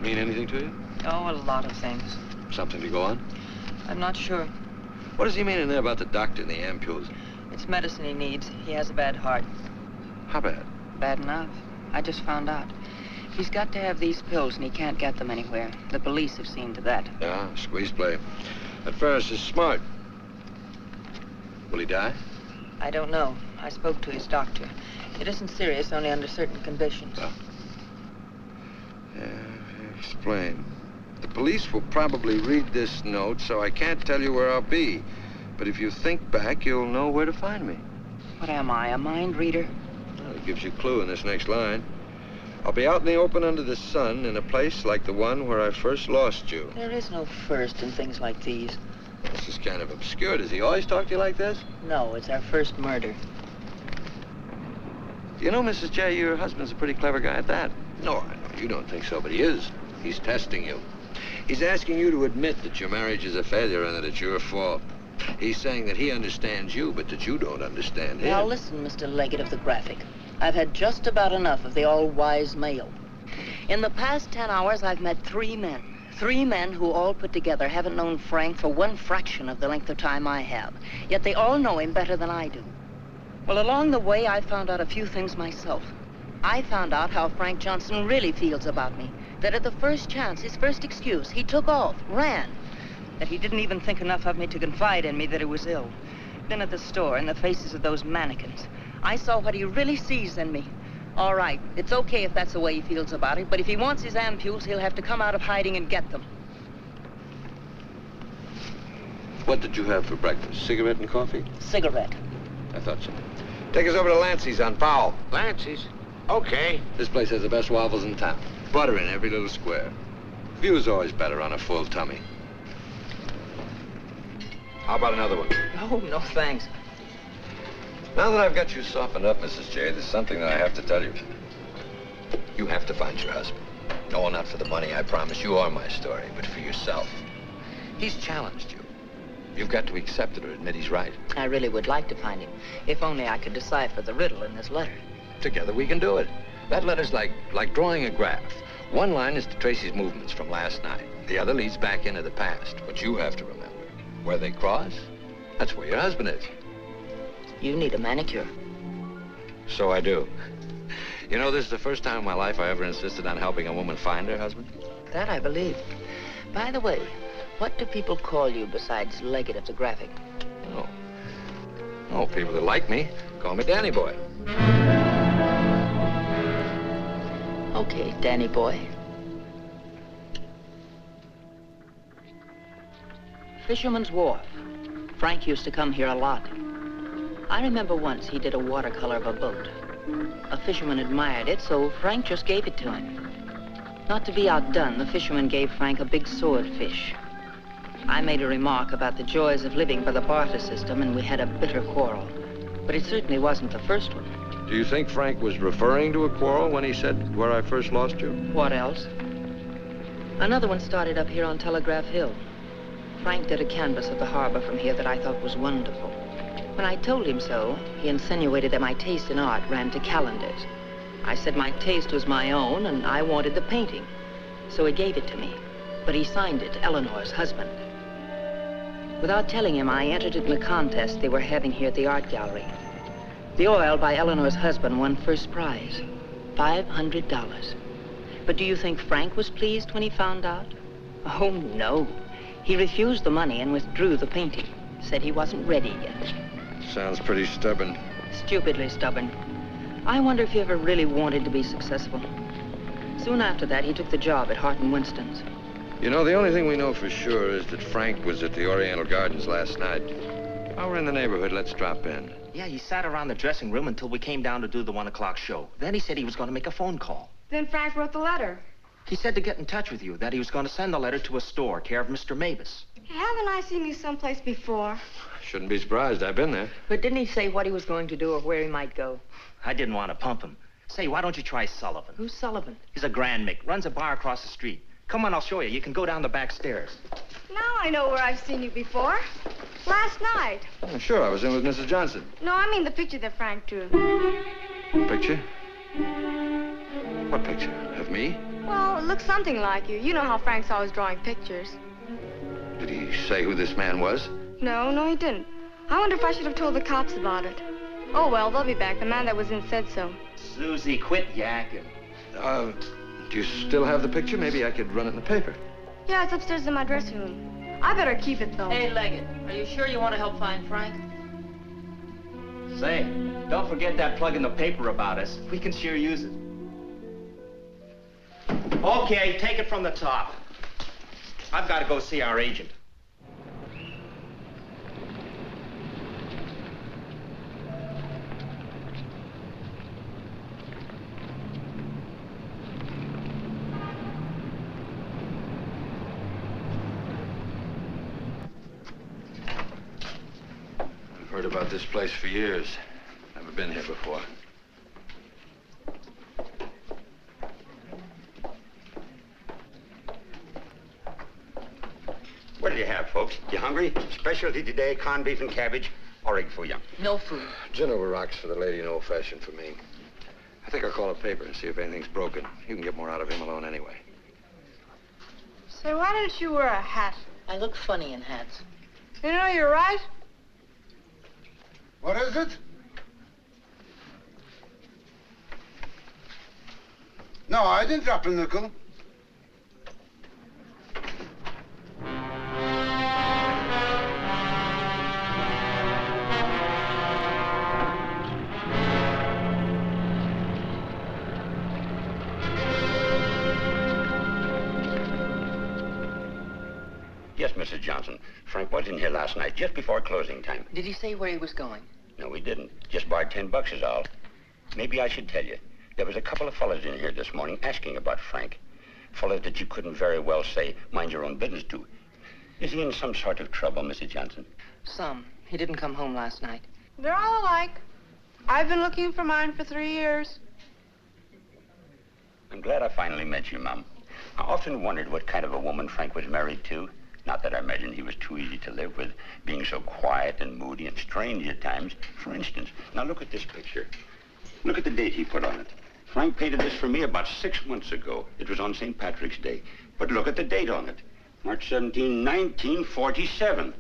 Speaker 4: Mean anything to you?
Speaker 8: Oh, a lot of things.
Speaker 4: Something to go on?
Speaker 8: I'm not sure.
Speaker 4: What does he mean in there about the doctor and the ampules?
Speaker 8: It's medicine he needs. He has a bad heart.
Speaker 4: How bad?
Speaker 8: Bad enough. I just found out. He's got to have these pills, and he can't get them anywhere. The police have seen to that.
Speaker 4: Yeah, squeeze play. That Ferris is smart. Will he die?
Speaker 8: I don't know. I spoke to his doctor. It isn't serious, only under certain conditions.
Speaker 4: Oh. Yeah, explain. The police will probably read this note, so I can't tell you where I'll be. But if you think back, you'll know where to find me.
Speaker 8: What am I, a mind reader?
Speaker 4: Well, it gives you a clue in this next line. I'll be out in the open under the sun in a place like the one where I first lost you.
Speaker 8: There is no first in things like these.
Speaker 4: This is kind of obscure. Does he always talk to you like this?
Speaker 8: No, it's our first murder.
Speaker 4: You know, Mrs. J, your husband's a pretty clever guy at that. No, I know you don't think so, but he is. He's testing you. He's asking you to admit that your marriage is a failure and that it's your fault. He's saying that he understands you, but that you don't understand him.
Speaker 8: Now listen, Mr. Leggett of the Graphic. I've had just about enough of the all-wise male. In the past 10 hours, I've met 3 men. 3 men who all put together haven't known Frank for 1 fraction of the length of time I have. Yet they all know him better than I do. Well, along the way, I found out a few things myself. I found out how Frank Johnson really feels about me. That at the first chance, his first excuse, he took off, ran. That he didn't even think enough of me to confide in me that he was ill. Then at the store, in the faces of those mannequins, I saw what he really sees in me. All right, it's okay if that's the way he feels about it, but if he wants his ampules, he'll have to come out of hiding and get them.
Speaker 4: What did you have for breakfast? Cigarette and coffee?
Speaker 8: Cigarette.
Speaker 4: I thought so. Take us over to Lancey's on Powell.
Speaker 7: Lancey's? Okay.
Speaker 4: This place has the best waffles in town. Butter in every little square. View's always better on a full tummy. How about another one?
Speaker 8: Oh, no, thanks.
Speaker 4: Now that I've got you softened up, Mrs. J, there's something that I have to tell you. You have to find your husband. No, not for the money, I promise you, or my story, but for yourself. He's challenged you. You've got to accept it or admit he's right.
Speaker 8: I really would like to find him, if only I could decipher the riddle in this letter.
Speaker 4: Together we can do it. That letter's like drawing a graph. One line is to trace his movements from last night. The other leads back into the past. What you have to remember, where they cross, that's where your husband is.
Speaker 8: You need a manicure.
Speaker 4: So I do. You know, this is the first time in my life I ever insisted on helping a woman find her husband.
Speaker 8: That I believe. By the way, what do people call you besides Leggett of the Graphic?
Speaker 4: Oh, people that like me call me Danny Boy.
Speaker 8: Okay, Danny Boy. Fisherman's Wharf. Frank used to come here a lot. I remember once he did a watercolor of a boat. A fisherman admired it, so Frank just gave it to him. Not to be outdone, the fisherman gave Frank a big swordfish. I made a remark about the joys of living by the barter system, and we had a bitter quarrel. But it certainly wasn't the first one.
Speaker 4: Do you think Frank was referring to a quarrel when he said, where I first lost you?
Speaker 8: What else? Another one started up here on Telegraph Hill. Frank did a canvas of the harbor from here that I thought was wonderful. When I told him so, he insinuated that my taste in art ran to calendars. I said my taste was my own, and I wanted the painting. So he gave it to me, but he signed it, Eleanor's husband. Without telling him, I entered in the contest they were having here at the art gallery. The oil by Eleanor's husband won first prize, $500. But do you think Frank was pleased when he found out? Oh, no. He refused the money and withdrew the painting. Said he wasn't ready yet.
Speaker 4: Sounds pretty stubborn.
Speaker 8: Stupidly stubborn. I wonder if he ever really wanted to be successful. Soon after that, he took the job at Hart and Winston's.
Speaker 4: You know, the only thing we know for sure is that Frank was at the Oriental Gardens last night. While we're in the neighborhood, let's drop in.
Speaker 3: Yeah, he sat around the dressing room until we came down to do the 1 o'clock show. Then he said he was going to make a phone call.
Speaker 12: Then Frank wrote the letter.
Speaker 3: He said to get in touch with you, that he was going to send the letter to a store, care of Mr. Mavis.
Speaker 12: Haven't I seen you someplace before?
Speaker 4: Shouldn't be surprised. I've been there.
Speaker 8: But didn't he say what he was going to do or where he might go?
Speaker 3: I didn't want to pump him. Say, why don't you try Sullivan?
Speaker 8: Who's Sullivan?
Speaker 3: He's a Grand Mick, runs a bar across the street. Come on, I'll show you. You can go down the back stairs.
Speaker 12: Now I know where I've seen you before. Last night.
Speaker 4: Oh, sure, I was in with Mrs. Johnson.
Speaker 12: No, I mean the picture that Frank drew.
Speaker 4: Picture? What picture? Of me?
Speaker 12: Well, it looks something like you. You know how Frank's always drawing pictures.
Speaker 4: Did he say who this man was?
Speaker 12: No, he didn't. I wonder if I should have told the cops about it. Oh, well, they'll be back. The man that was in said so.
Speaker 3: Susie, quit yakking.
Speaker 4: Do you still have the picture? Maybe I could run it in the paper.
Speaker 12: Yeah, it's upstairs in my dressing room. I better keep it, though.
Speaker 8: Hey, Leggett, are you sure you want to help find Frank?
Speaker 3: Say, don't forget that plug in the paper about us. We can sure use it. Okay, take it from the top. I've got to go see our agent.
Speaker 4: I've heard about this place for years. Never been here before.
Speaker 13: What do you have, folks? You hungry? Specialty today, corned beef and cabbage, or egg foo young.
Speaker 8: No food.
Speaker 4: Gin over rocks for the lady and old-fashioned for me. I think I'll call a paper and see if anything's broken. You can get more out of him alone anyway.
Speaker 12: Say, why didn't you wear a hat?
Speaker 8: I look funny in hats.
Speaker 12: You know, you're right.
Speaker 14: What is it? No, I didn't drop a nickel.
Speaker 13: Yes, Mrs. Johnson. Frank was in here last night, just before closing time.
Speaker 8: Did he say where he was going?
Speaker 13: No, he didn't. Just borrowed $10 is all. Maybe I should tell you. There was a couple of fellas in here this morning asking about Frank. Fellas that you couldn't very well say, mind your own business to. Is he in some sort of trouble, Mrs. Johnson?
Speaker 8: Some. He didn't come home last night.
Speaker 12: They're all alike. I've been looking for mine for 3 years.
Speaker 13: I'm glad I finally met you, Mom. I often wondered what kind of a woman Frank was married to. Not that I imagined he was too easy to live with, being so quiet and moody and strange at times. For instance, now look at this picture. Look at the date he put on it. Frank painted this for me about 6 months ago. It was on St. Patrick's Day. But look at the date on it. March 17, 1947.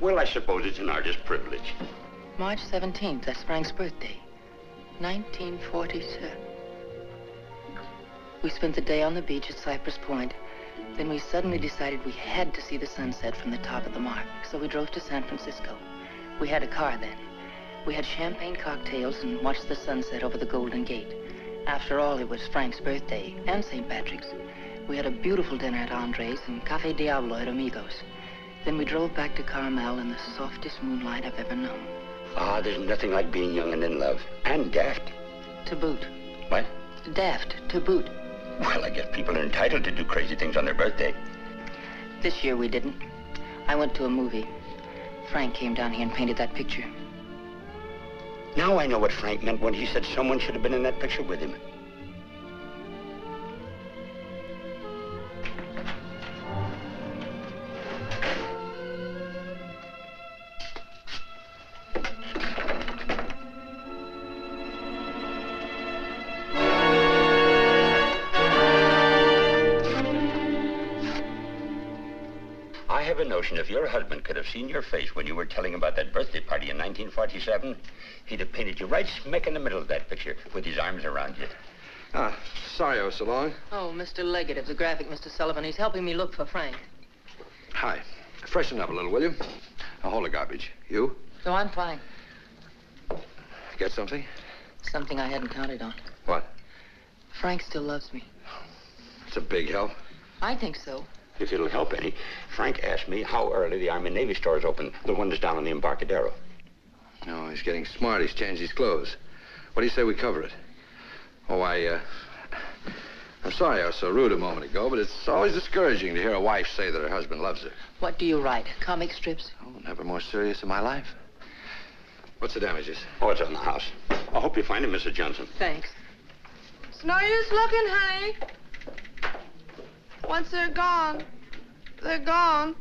Speaker 13: Well, I suppose it's an artist's privilege.
Speaker 8: March 17th, that's Frank's birthday. 1947. We spent the day on the beach at Cypress Point. Then we suddenly decided we had to see the sunset from the top of the mark. So we drove to San Francisco. We had a car then. We had champagne cocktails and watched the sunset over the Golden Gate. After all, it was Frank's birthday and St. Patrick's. We had a beautiful dinner at Andre's and Café Diablo at Amigos. Then we drove back to Carmel in the softest moonlight I've ever known.
Speaker 13: Ah, there's nothing like being young and in love. And daft.
Speaker 8: To boot.
Speaker 13: What?
Speaker 8: Daft, to boot.
Speaker 13: Well, I guess people are entitled to do crazy things on their birthday.
Speaker 8: This year we didn't. I went to a movie. Frank came down here and painted that picture.
Speaker 13: Now I know what Frank meant when he said someone should have been in that picture with him. I have a notion if your husband could have seen your face when you were telling about that birthday party in 1947, he'd have painted you right smack in the middle of that picture with his arms around you.
Speaker 4: Ah, sorry I was so long.
Speaker 8: Oh, Mr. Leggett of the graphic, Mr. Sullivan. He's helping me look for Frank.
Speaker 4: Hi. Freshen up a little, will you? Now, hold the garbage. You?
Speaker 8: No, I'm fine.
Speaker 4: Get something?
Speaker 8: Something I hadn't counted on.
Speaker 4: What?
Speaker 8: Frank still loves me.
Speaker 4: It's a big help.
Speaker 8: I think so.
Speaker 13: If it'll help any, Frank asked me how early the Army and Navy stores open, the one that's down on the Embarcadero.
Speaker 4: No, he's getting smart. He's changed his clothes. What do you say we cover it? Oh, I'm sorry I was so rude a moment ago, but it's always discouraging to hear a wife say that her husband loves her.
Speaker 8: What do you write? Comic strips?
Speaker 4: Oh, never more serious in my life. What's the damages?
Speaker 13: Oh, it's on the house. I hope you find him, Mrs. Johnson.
Speaker 8: Thanks.
Speaker 15: It's no use looking, honey. Once they're gone, they're gone.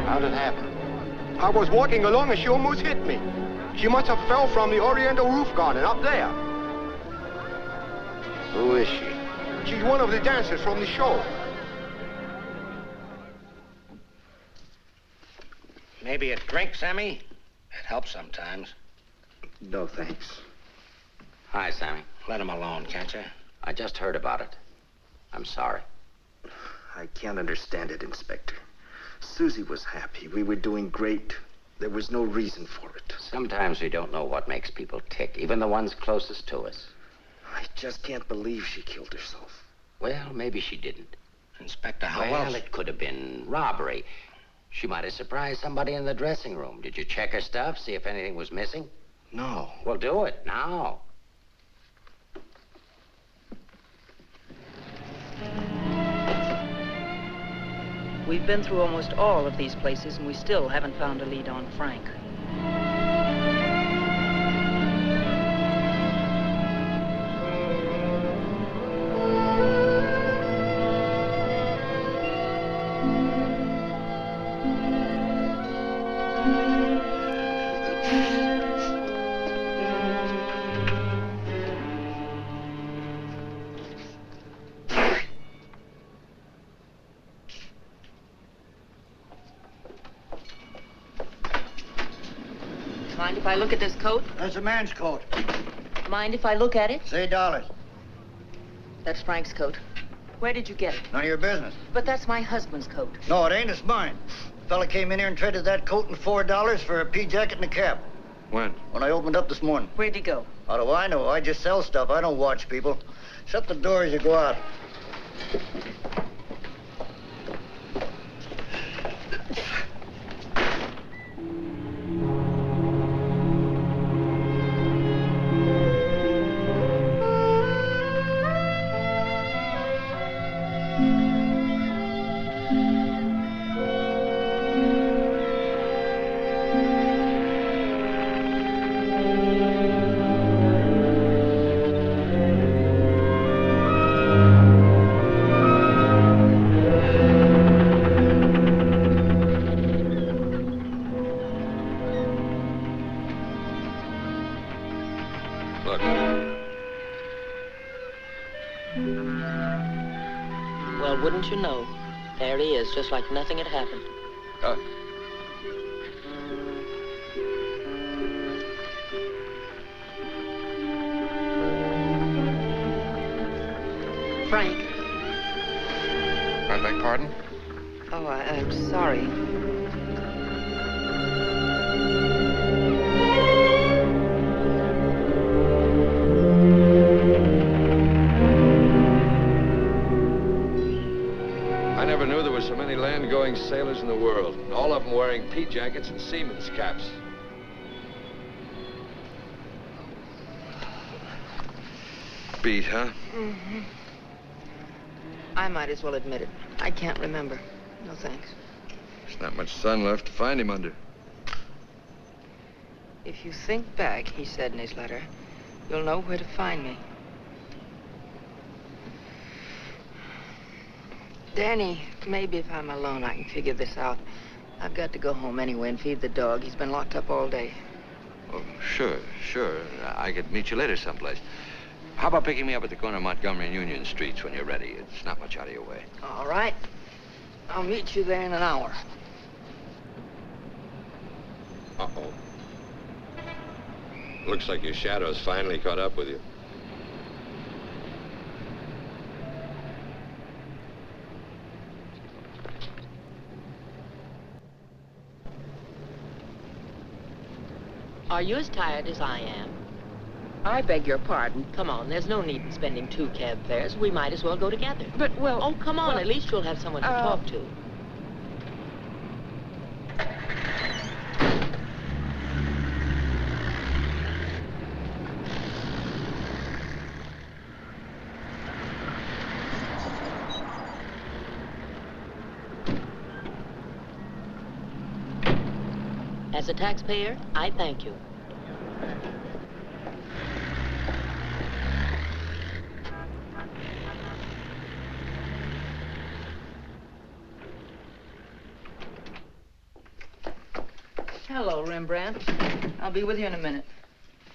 Speaker 1: How'd it happen?
Speaker 2: I was walking along and she almost hit me. She must have fell from the Oriental roof garden up there.
Speaker 1: Who is she?
Speaker 2: She's one of the dancers from the show.
Speaker 10: Maybe a drink, Sammy? It helps sometimes.
Speaker 1: No, thanks.
Speaker 7: Hi, Sammy.
Speaker 10: Let him alone, can't you?
Speaker 7: I just heard about it. I'm sorry.
Speaker 16: I can't understand it, Inspector. Susie was happy. We were doing great. There was no reason for it.
Speaker 7: Sometimes we don't know what makes people tick, even the ones closest to us.
Speaker 16: I just can't believe she killed herself.
Speaker 7: Well, maybe she didn't.
Speaker 10: Inspector, how
Speaker 7: Well,
Speaker 10: else?
Speaker 7: it could have been robbery. She might have surprised somebody in the dressing room. Did you check her stuff, see if anything was missing?
Speaker 16: No.
Speaker 7: Well, do it now.
Speaker 8: We've been through almost all of these places, and we still haven't found a lead on Frank. Mind if I look at this coat?
Speaker 17: That's a man's coat.
Speaker 8: Mind if I look at it?
Speaker 17: Say dollars.
Speaker 8: That's Frank's coat. Where did you get it?
Speaker 17: None of your business.
Speaker 8: But that's my husband's coat.
Speaker 17: No, it ain't. It's mine. Fella came in here and traded that coat and $4 for a pea jacket and a cap.
Speaker 4: When?
Speaker 17: When I opened up this morning.
Speaker 8: Where'd he go?
Speaker 17: How do I know? I just sell stuff. I don't watch people. Shut the door as you go out.
Speaker 4: Look.
Speaker 8: Well, wouldn't you know? There he is, just like nothing had happened. Frank.
Speaker 4: I beg pardon?
Speaker 8: Oh, I'm sorry.
Speaker 4: I never knew there were so many land-going sailors in the world. All of them wearing pea jackets and seamen's caps. Beat, huh?
Speaker 8: Mm-hmm. I might as well admit it. I can't remember. No thanks.
Speaker 4: There's not much sun left to find him under.
Speaker 8: If you think back, he said in his letter, you'll know where to find me. Danny, maybe if I'm alone, I can figure this out. I've got to go home anyway and feed the dog. He's been locked up all day.
Speaker 4: Oh, sure. I could meet you later someplace. How about picking me up at the corner of Montgomery and Union Streets when you're ready? It's not much out of your way.
Speaker 8: All right. I'll meet you there in an hour.
Speaker 4: Uh-oh. Looks like your shadow's finally caught up with you.
Speaker 18: Are you as tired as I am? I beg your pardon. Come on, there's no need in spending 2 cab fares. We might as well go together.
Speaker 15: But, well...
Speaker 18: Oh, come on.
Speaker 15: Well,
Speaker 18: at least you'll have someone to talk to. As a taxpayer, I thank you. Hello, Rembrandt. I'll be with you in a minute.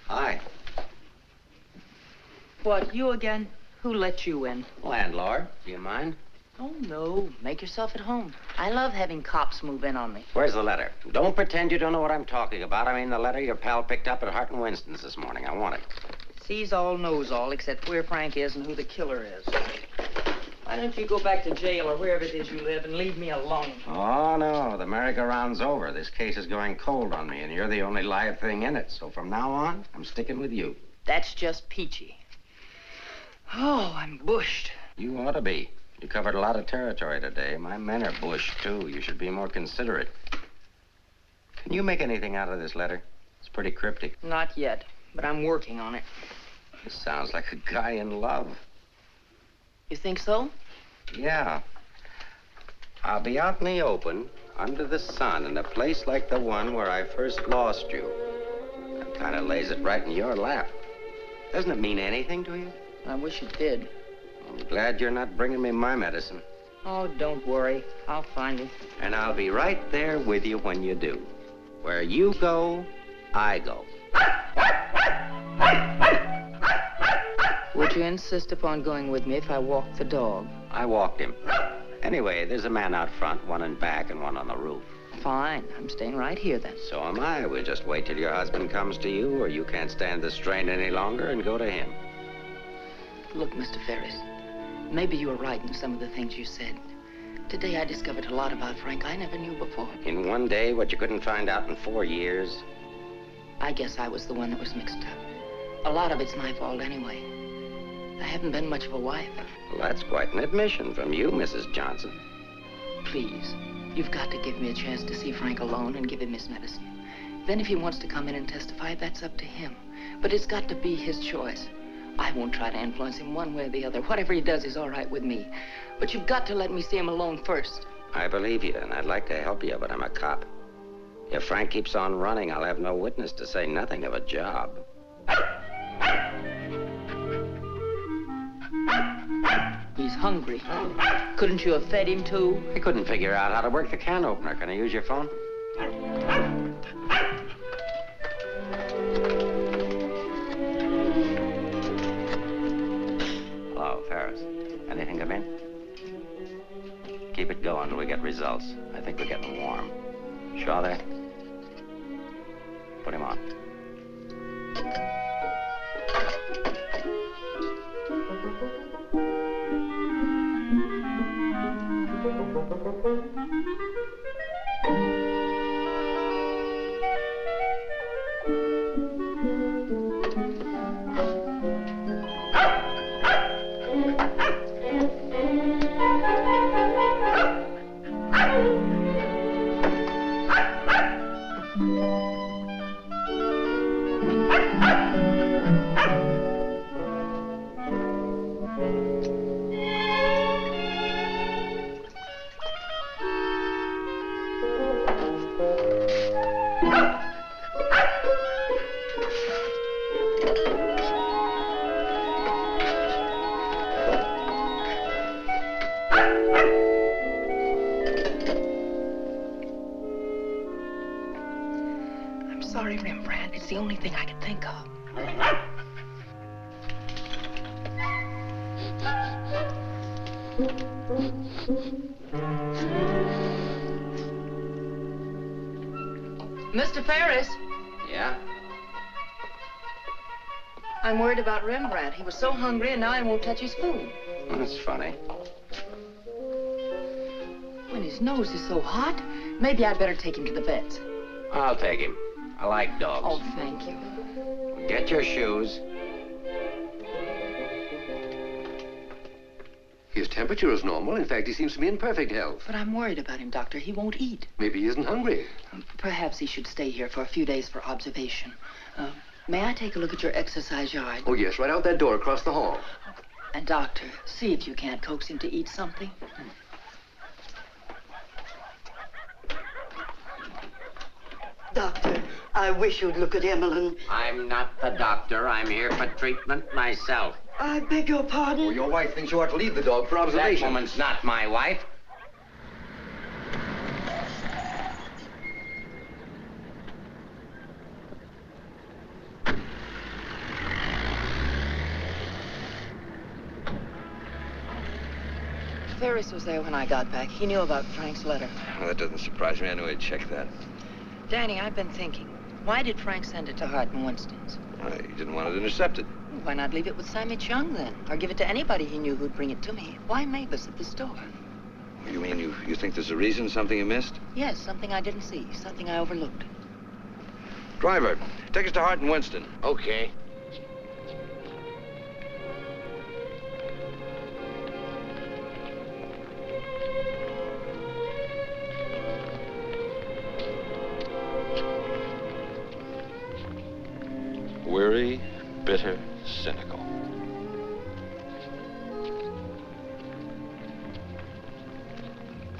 Speaker 7: Hi.
Speaker 18: What, you again? Who let you in?
Speaker 7: Landlord, do you mind?
Speaker 18: Oh, no. Make yourself at home. I love having cops move in on me.
Speaker 7: Where's the letter? Don't pretend you don't know what I'm talking about. I mean the letter your pal picked up at Hart and Winston's this morning. I want it.
Speaker 18: Sees all, knows all, except where Frank is and who the killer is. Why don't you go back to jail or wherever it is you live and leave me alone?
Speaker 7: Oh, no. The merry-go-round's over. This case is going cold on me, and you're the only live thing in it. So from now on, I'm sticking with you.
Speaker 18: That's just peachy. Oh, I'm bushed.
Speaker 7: You ought to be. You covered a lot of territory today. My men are bushed, too. You should be more considerate. Can you make anything out of this letter? It's pretty cryptic.
Speaker 18: Not yet, but I'm working on it.
Speaker 7: This sounds like a guy in love.
Speaker 18: You think so?
Speaker 7: Yeah. I'll be out in the open, under the sun, in a place like the one where I first lost you. That kind of lays it right in your lap. Doesn't it mean anything to you?
Speaker 18: I wish it did.
Speaker 7: I'm glad you're not bringing me my medicine.
Speaker 18: Oh, don't worry. I'll find you.
Speaker 7: And I'll be right there with you when you do. Where you go, I go.
Speaker 18: Would you insist upon going with me if I walk the dog?
Speaker 7: I walked him. Anyway, there's a man out front, one in back and one on the roof.
Speaker 18: Fine. I'm staying right here, then.
Speaker 7: So am I. We'll just wait till your husband comes to you, or you can't stand the strain any longer and go to him.
Speaker 18: Look, Mr. Ferris, maybe you were right in some of the things you said. Today I discovered a lot about Frank I never knew before.
Speaker 7: In one day, what you couldn't find out in 4 years?
Speaker 18: I guess I was the one that was mixed up. A lot of it's my fault anyway. I haven't been much of a wife.
Speaker 7: Well, that's quite an admission from you, Mrs. Johnson.
Speaker 18: Please, you've got to give me a chance to see Frank alone and give him his medicine. Then if he wants to come in and testify, that's up to him. But it's got to be his choice. I won't try to influence him one way or the other. Whatever he does is all right with me. But you've got to let me see him alone first.
Speaker 7: I believe you, and I'd like to help you, but I'm a cop. If Frank keeps on running, I'll have no witness, to say nothing of a job.
Speaker 18: He's hungry. Couldn't you have fed him, too?
Speaker 7: I couldn't figure out how to work the can opener. Can I use your phone? Hello, Ferris. Anything come in? Keep it going till we get results. I think we're getting warm. Shaw there? Put him on.
Speaker 18: I'm sorry, Rembrandt. It's the only thing I could think of. Mr. Ferris.
Speaker 7: Yeah?
Speaker 18: I'm worried about Rembrandt. He was so hungry and now he won't touch his food.
Speaker 7: That's funny.
Speaker 18: When his nose is so hot, maybe I'd better take him to the vet.
Speaker 7: I'll take him. I like dogs.
Speaker 18: Oh, thank you.
Speaker 7: Get your shoes.
Speaker 4: His temperature is normal. In fact, he seems to be in perfect health.
Speaker 18: But I'm worried about him, Doctor. He won't eat.
Speaker 4: Maybe he isn't hungry.
Speaker 18: Perhaps he should stay here for a few days for observation. May I take a look at your exercise yard?
Speaker 4: Oh, yes, right out that door across the hall.
Speaker 18: And, Doctor, see if you can't coax him to eat something.
Speaker 19: Doctor, I wish you'd look at Emmeline.
Speaker 7: I'm not the doctor. I'm here for treatment myself.
Speaker 19: I beg your pardon?
Speaker 4: Well, your wife thinks you ought to leave the dog for observation.
Speaker 7: That woman's not my wife.
Speaker 18: Ferris was there when I got back. He knew about Frank's letter.
Speaker 4: Well, that doesn't surprise me. I knew he'd check that.
Speaker 18: Danny, I've been thinking. Why did Frank send it to Hart and Winston's?
Speaker 4: He didn't want it intercepted.
Speaker 18: Why not leave it with Sammy Chung, then? Or give it to anybody he knew who'd bring it to me? Why Mavis at the store?
Speaker 4: You mean you think there's a reason, something you missed?
Speaker 18: Yes, something I didn't see, something I overlooked.
Speaker 4: Driver, take us to Hart and Winston.
Speaker 7: Okay.
Speaker 6: Weary, bitter, cynical.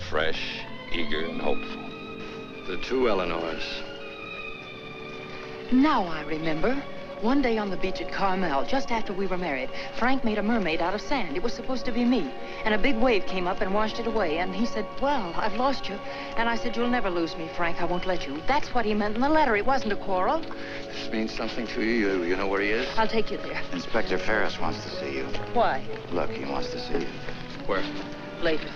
Speaker 6: Fresh, eager, and hopeful.
Speaker 4: The two Eleanors.
Speaker 18: Now I remember. One day on the beach at Carmel, just after we were married, Frank made a mermaid out of sand. It was supposed to be me. And a big wave came up and washed it away. And he said, well, I've lost you. And I said, you'll never lose me, Frank. I won't let you. That's what he meant in the letter. It wasn't a quarrel.
Speaker 4: This means something to you. You know where he is?
Speaker 18: I'll take you there.
Speaker 5: Inspector Ferris wants to see you.
Speaker 18: Why?
Speaker 5: Look, he wants to see you.
Speaker 4: Where?
Speaker 18: Later.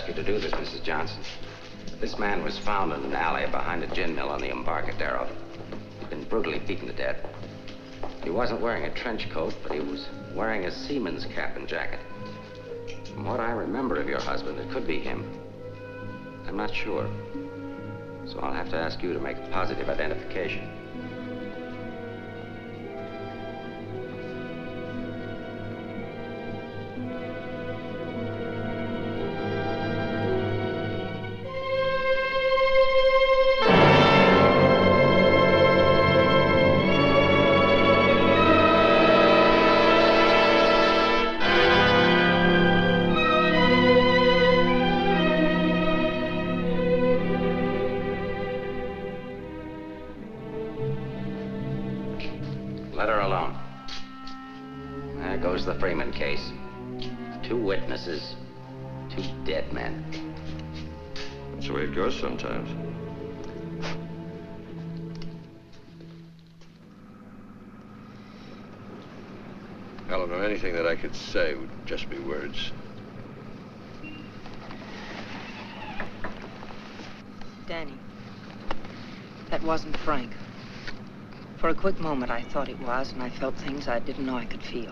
Speaker 7: To do this, Mrs. Johnson. This man was found in an alley behind a gin mill on the Embarcadero. He'd been brutally beaten to death. He wasn't wearing a trench coat, but he was wearing a seaman's cap and jacket. From what I remember of your husband, it could be him. I'm not sure. So I'll have to ask you to make a positive identification. Case. 2 witnesses, 2 dead men.
Speaker 4: That's the way it goes sometimes. Eleanor, anything that I could say would just be words.
Speaker 18: Danny, that wasn't Frank. For a quick moment, I thought it was, and I felt things I didn't know I could feel.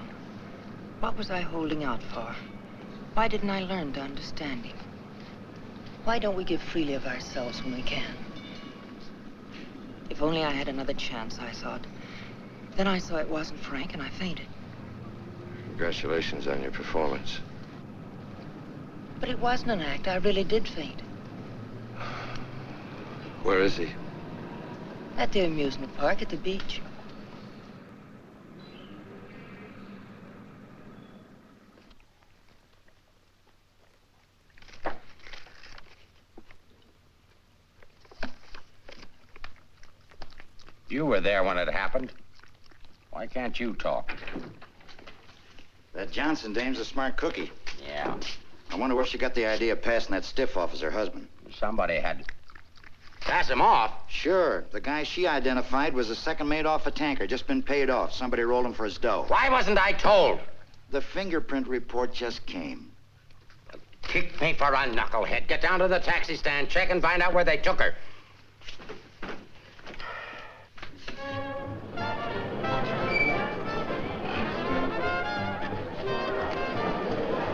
Speaker 18: What was I holding out for? Why didn't I learn to understand him? Why don't we give freely of ourselves when we can? If only I had another chance, I thought. Then I saw it wasn't Frank, and I fainted.
Speaker 4: Congratulations on your performance.
Speaker 18: But it wasn't an act. I really did faint.
Speaker 4: Where is he?
Speaker 8: At the amusement park at the beach.
Speaker 7: You were there when it happened. Why can't you talk?
Speaker 5: That Johnson dame's a smart cookie.
Speaker 7: Yeah.
Speaker 5: I wonder where she got the idea of passing that stiff off as her husband.
Speaker 7: Somebody had to pass him off.
Speaker 5: Sure. The guy she identified was a second mate off a tanker, just been paid off. Somebody rolled him for his dough.
Speaker 7: Why wasn't I told?
Speaker 5: The fingerprint report just came.
Speaker 7: Kick me for a knucklehead. Get down to the taxi stand, check and find out where they took her.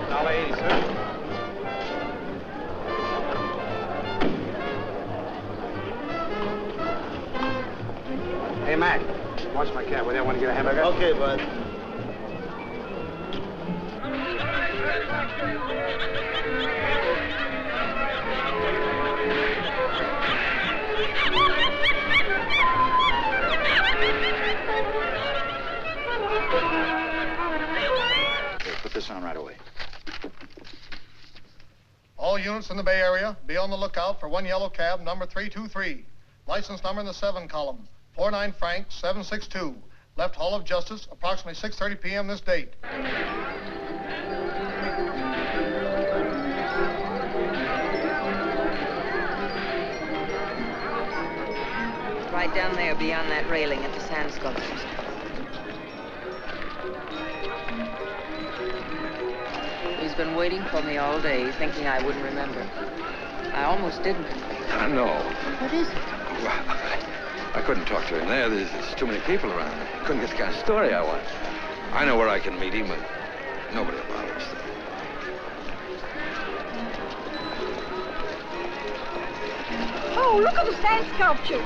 Speaker 9: $1.80, sir.
Speaker 1: Hey, Mac, watch my cab. Will you want to get a hamburger?
Speaker 17: Okay, bud.
Speaker 5: Here, put this on right away.
Speaker 20: All units in the Bay Area, be on the lookout for one yellow cab, number 323. License number in the 7 column, 49 Frank 762. Left Hall of Justice, approximately 6:30 p.m. this date.
Speaker 8: Right down there beyond that railing at the sand sculptures. He's been waiting for me all day, thinking I wouldn't remember. I almost didn't.
Speaker 4: I know.
Speaker 8: What is it?
Speaker 4: Well, I couldn't talk to him there. There's too many people around. I couldn't get the kind of story I want. I know where I can meet him, but nobody will bother us.
Speaker 21: Oh, look at the sand sculpture.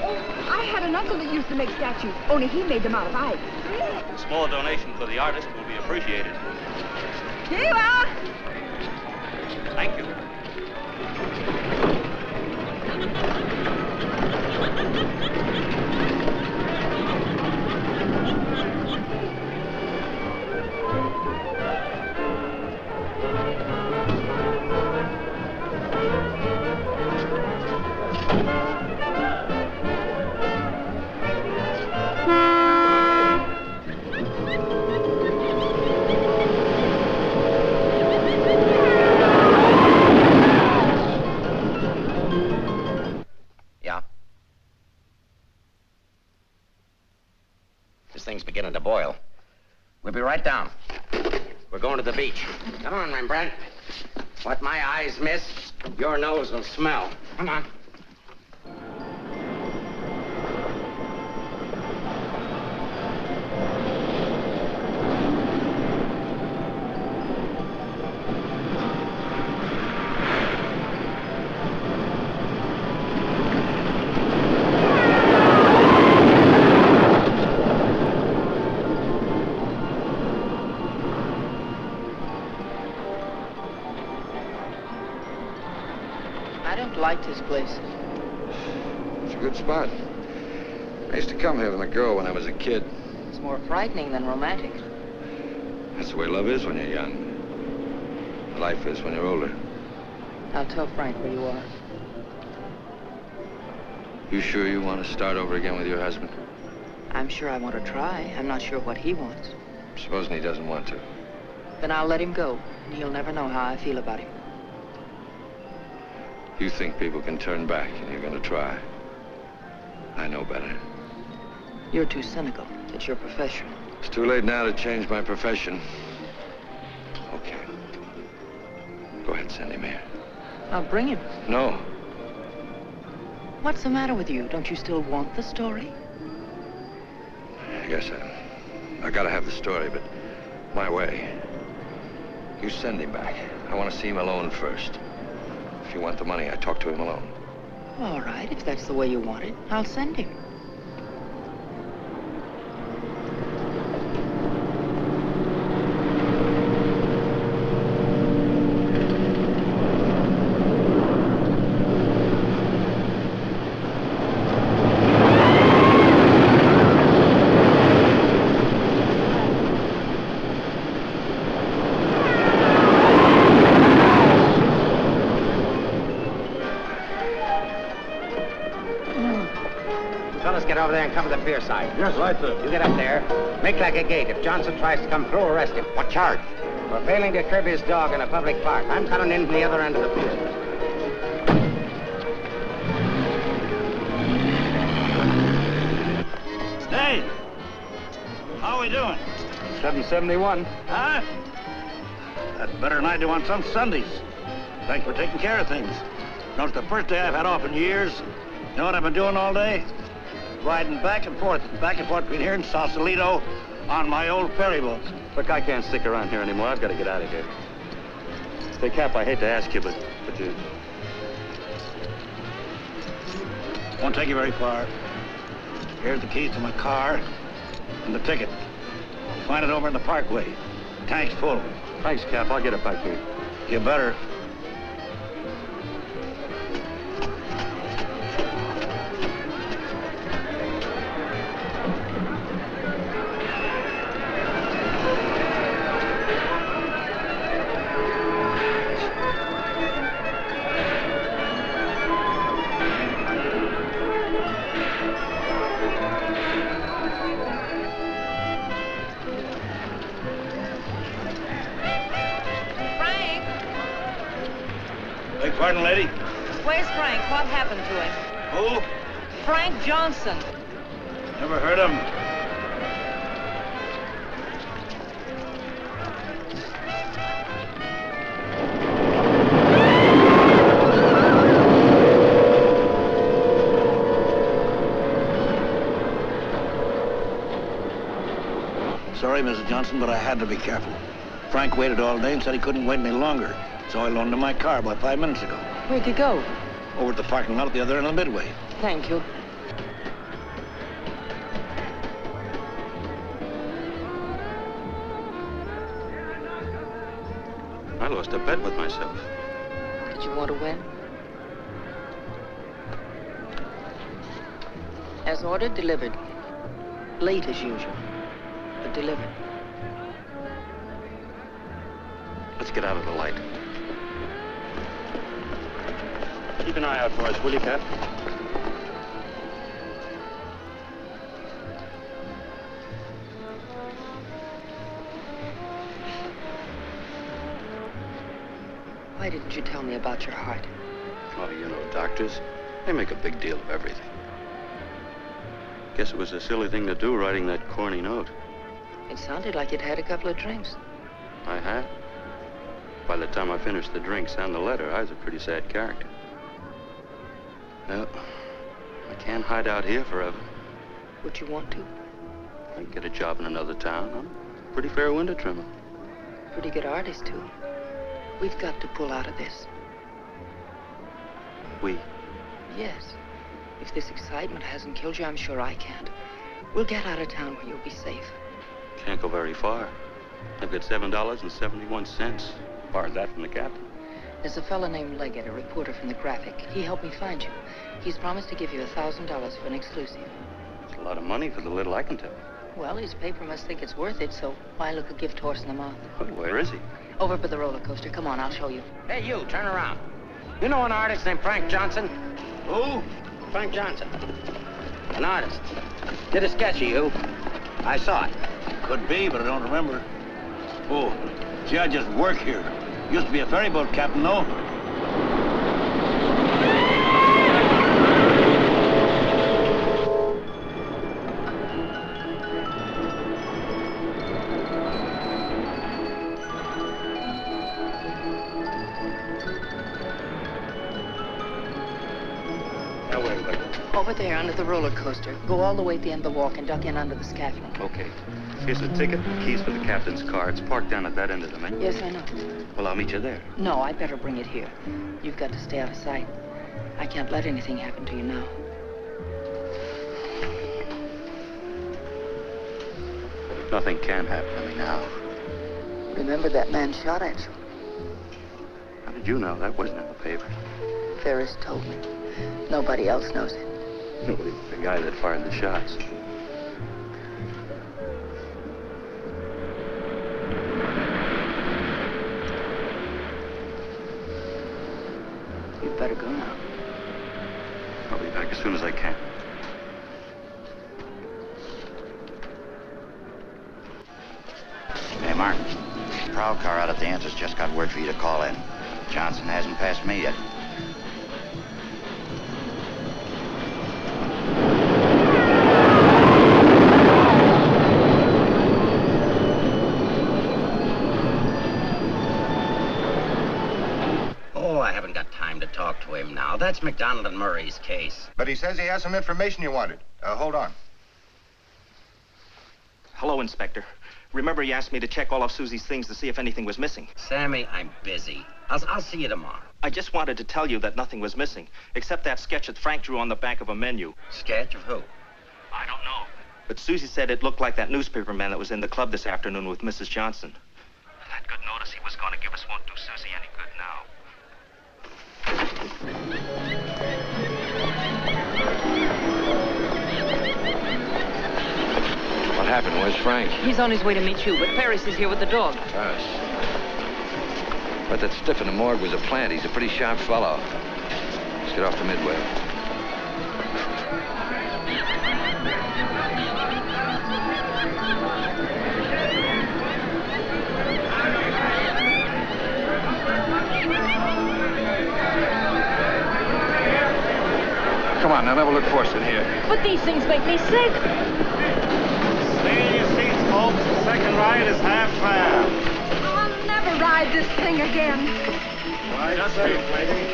Speaker 21: Oh, I had an uncle that used to make statues, only he made them out of ice.
Speaker 9: A small donation for the artist will be appreciated.
Speaker 21: Here you are.
Speaker 9: Thank you.
Speaker 7: This thing's beginning to boil. We'll be right down. We're going to the beach. Come on, Rembrandt. What my eyes miss, your nose will smell. Come on.
Speaker 8: Liked his place.
Speaker 4: It's a good spot. I used to come here with a girl when I was a kid.
Speaker 8: It's more frightening than romantic.
Speaker 4: That's the way love is when you're young. Life is when you're older.
Speaker 8: I'll tell Frank where you are.
Speaker 4: You sure you want to start over again with your husband?
Speaker 8: I'm sure I want to try. I'm not sure what he wants.
Speaker 4: Supposing he doesn't want to.
Speaker 8: Then I'll let him go, and he'll never know how I feel about him.
Speaker 4: You think people can turn back, and you're going to try. I know better.
Speaker 8: You're too cynical. It's your profession.
Speaker 4: It's too late now to change my profession. Okay. Go ahead, send him here.
Speaker 8: I'll bring him.
Speaker 4: No.
Speaker 8: What's the matter with you? Don't you still want the story?
Speaker 4: I guess I gotta have the story, but my way. You send him back. I want to see him alone first. If you want the money, I talk to him alone.
Speaker 8: All right, if that's the way you want it, I'll send him.
Speaker 7: cover the pier side.
Speaker 11: Yes, right, sir.
Speaker 7: You get up there. Make like a gate. If Johnson tries to come through, arrest him.
Speaker 11: What charge?
Speaker 7: For failing to curb his dog in a public park. I'm coming in from the other end of the pier.
Speaker 11: Hey! How are we doing?
Speaker 4: 771.
Speaker 11: Huh? That's better than I do on some Sundays. Thanks for taking care of things. You know, it's the first day I've had off in years. You know what I've been doing all day? Riding back and forth between here and Sausalito on my old ferry boat.
Speaker 6: Look, I can't stick around here anymore. I've got to get out of here. Say, Cap, I hate to ask you, but you...
Speaker 11: Won't take you very far. Here's the keys to my car and the ticket. Find it over in the parkway. Tank's full.
Speaker 6: Thanks, Cap. I'll get it back here.
Speaker 11: You better. Pardon, lady?
Speaker 22: Where's Frank? What happened to him?
Speaker 11: Who?
Speaker 22: Frank Johnson.
Speaker 11: Never heard of him. Sorry, Mrs. Johnson, but I had to be careful. Frank waited all day and said he couldn't wait any longer. So I loaned him my car about 5 minutes ago.
Speaker 22: Where'd you go?
Speaker 11: Over at the parking lot at the other end of the Midway.
Speaker 22: Thank you.
Speaker 6: I lost a bet with myself.
Speaker 18: Did you want to win? As ordered, delivered. Late as usual, but delivered.
Speaker 6: Let's get out of the light. Keep an eye out for us, will you, Cap?
Speaker 18: Why didn't you tell me about your heart?
Speaker 6: Oh, you know, doctors, they make a big deal of everything. Guess it was a silly thing to do, writing that corny note.
Speaker 18: It sounded like you'd had a couple of drinks.
Speaker 6: I had. By the time I finished the drinks and the letter, I was a pretty sad character. Well, I can't hide out here forever.
Speaker 18: Would you want to?
Speaker 6: I can get a job in another town. I'm a pretty fair window trimmer.
Speaker 18: Pretty good artist, too. We've got to pull out of this.
Speaker 6: We?
Speaker 18: Yes. If this excitement hasn't killed you, I'm sure I can't. We'll get out of town where you'll be safe.
Speaker 6: Can't go very far. I've got $7.71. Borrowed that from the captain.
Speaker 18: There's a fellow named Leggett, a reporter from the Graphic. He helped me find you. He's promised to give you $1,000 for an exclusive.
Speaker 6: It's a lot of money for the little I can tell.
Speaker 18: Well, his paper must think it's worth it, so why look a gift horse in the mouth?
Speaker 6: Well, where is he?
Speaker 18: Over by the roller coaster. Come on, I'll show you.
Speaker 7: Hey, you, turn around. You know an artist named Frank Johnson?
Speaker 11: Who?
Speaker 7: Frank Johnson. An artist. Did a sketch of you. I saw it.
Speaker 11: Could be, but I don't remember. Oh, gee, I just work here. Used to be a ferry boat captain, though.
Speaker 6: Now, where do I go?
Speaker 18: Over there, under the roller coaster. Go all the way at the end of the walk and duck in under the scaffolding.
Speaker 6: Okay. Here's the ticket, the keys for the captain's car. It's parked down at that end of the main.
Speaker 18: Yes, I know.
Speaker 6: Well, I'll meet you there.
Speaker 18: No, I'd better bring it here. You've got to stay out of sight. I can't let anything happen to you now.
Speaker 6: Nothing can happen to me now.
Speaker 18: Remember that man shot at you?
Speaker 6: How did you know? That wasn't in the paper.
Speaker 18: Ferris told me. Nobody else knows it.
Speaker 6: The guy that fired the shots.
Speaker 18: You'd better go now.
Speaker 6: I'll be back as soon as I can.
Speaker 5: Mark, the prowl car out at the Answers just got word for you to call in. Johnson hasn't passed me yet.
Speaker 7: Oh, I haven't got time to talk to him now. That's McDonald and Murray's case.
Speaker 2: But he says he has some information you wanted. Hold on.
Speaker 3: Hello, Inspector. Remember you asked me to check all of Susie's things to see if anything was missing?
Speaker 7: Sammy, I'm busy. I'll see you tomorrow.
Speaker 3: I just wanted to tell you that nothing was missing, except that sketch that Frank drew on the back of a menu.
Speaker 7: Sketch of who?
Speaker 3: I don't know. But Susie said it looked like that newspaper man that was in the club this afternoon with Mrs. Johnson. That good notice he was going to give us won't do Susie any good now.
Speaker 4: What happened? Where's Frank?
Speaker 22: He's on his way to meet you, but Ferris is here with the dog.
Speaker 4: Ferris. But that stiff in the morgue was a plant. He's a pretty sharp fellow. Let's get off to Midway. Come on, now never look for us in here.
Speaker 22: But these things make me sick.
Speaker 11: Stay in your seats, folks. The second ride is half fare.
Speaker 21: I'll never ride this thing again.
Speaker 11: Right, just safe, lady.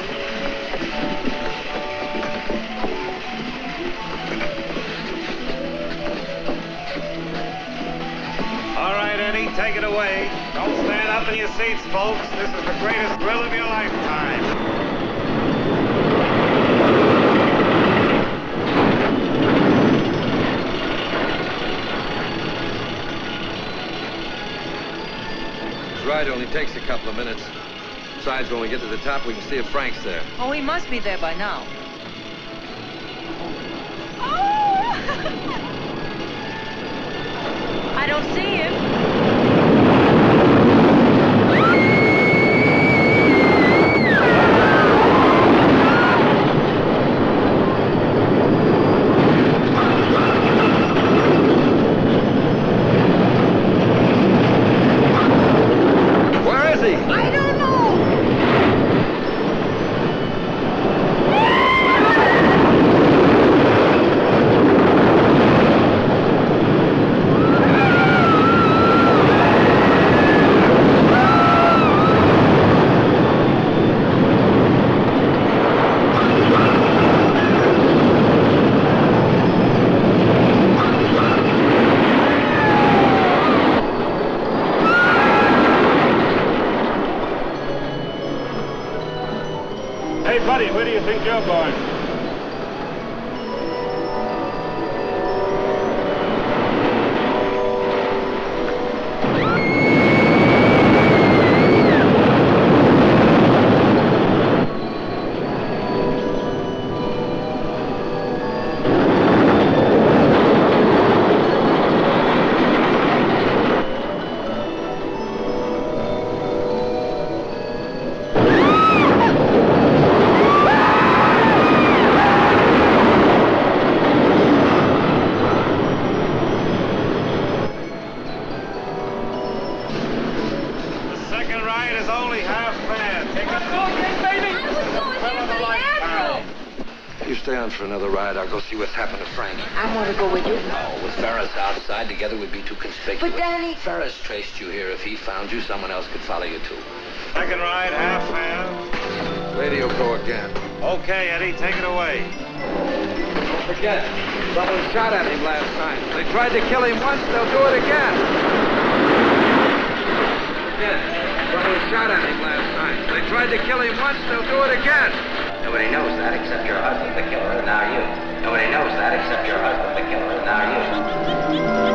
Speaker 11: All right, Eddie, take it away. Don't stand up in your seats, folks. This is the greatest thrill of your lifetime.
Speaker 4: Ride only takes a couple of minutes. Besides, when we get to the top, we can see if Frank's there.
Speaker 22: Oh, he must be there by now. I don't see him.
Speaker 21: I don't know.
Speaker 11: Hey, buddy, where do you think you're going?
Speaker 4: For another ride, I'll go see what's happened to Frank.
Speaker 8: I want to go with you.
Speaker 4: No, with Ferris outside, together would be too conspicuous.
Speaker 8: But, Danny...
Speaker 4: Ferris traced you here. If he found you, someone else could follow you, too.
Speaker 11: Second ride, half fare.
Speaker 4: Lady will go again.
Speaker 11: Okay, Eddie, take it away.
Speaker 4: Don't forget, someone shot at him last night. They tried to kill him once, they'll do it again. Again, someone shot at him last night. They tried to kill him once, they'll do it again.
Speaker 7: Nobody knows that except your husband, the killer, and now you. Nobody knows that except your husband, the killer, and now you.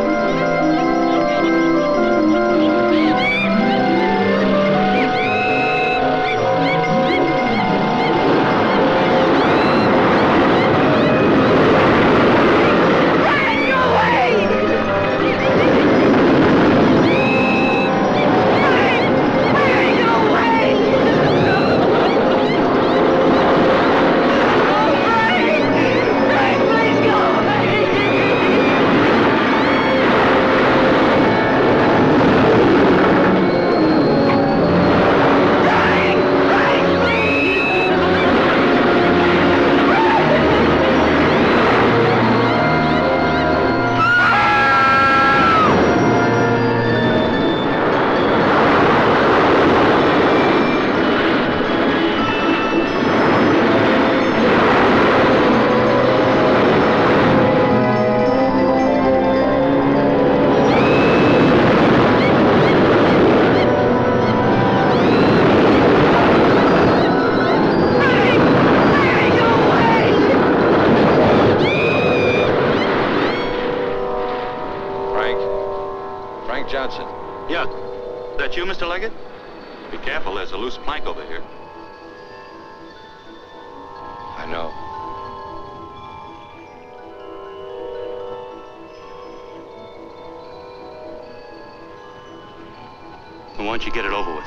Speaker 4: Frank. Frank Johnson.
Speaker 6: Yeah. That you, Mr. Leggett? Be careful, there's a loose plank over here.
Speaker 4: I know.
Speaker 6: Why don't you get it over with?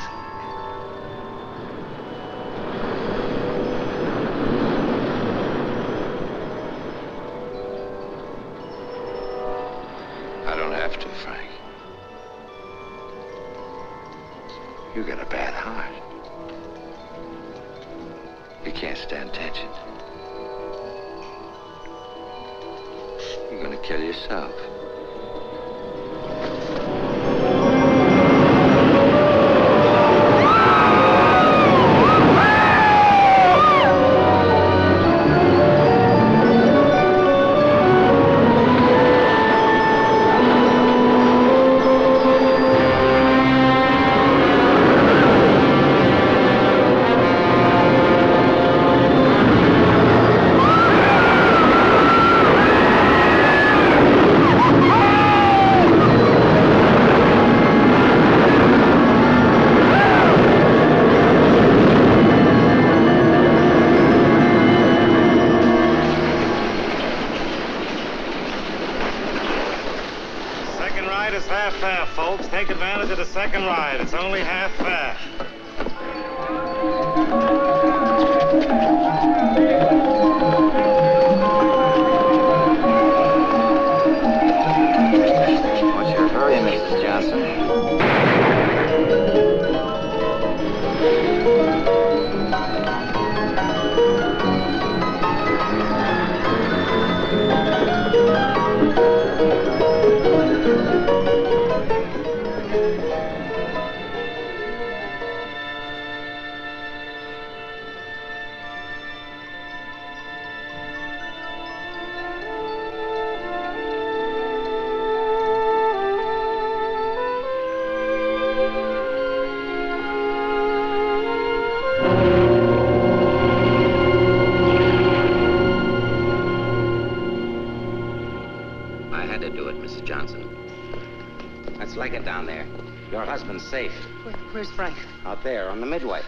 Speaker 4: I don't have to, Frank. You got a bad heart. You can't stand tension. You're gonna kill yourself.
Speaker 12: Take advantage of the second ride. It's only half fare.
Speaker 5: What's your hurry, Mrs. Johnson?
Speaker 7: Down there. Your husband's safe.
Speaker 18: Where's Frank?
Speaker 7: Out there on the midway.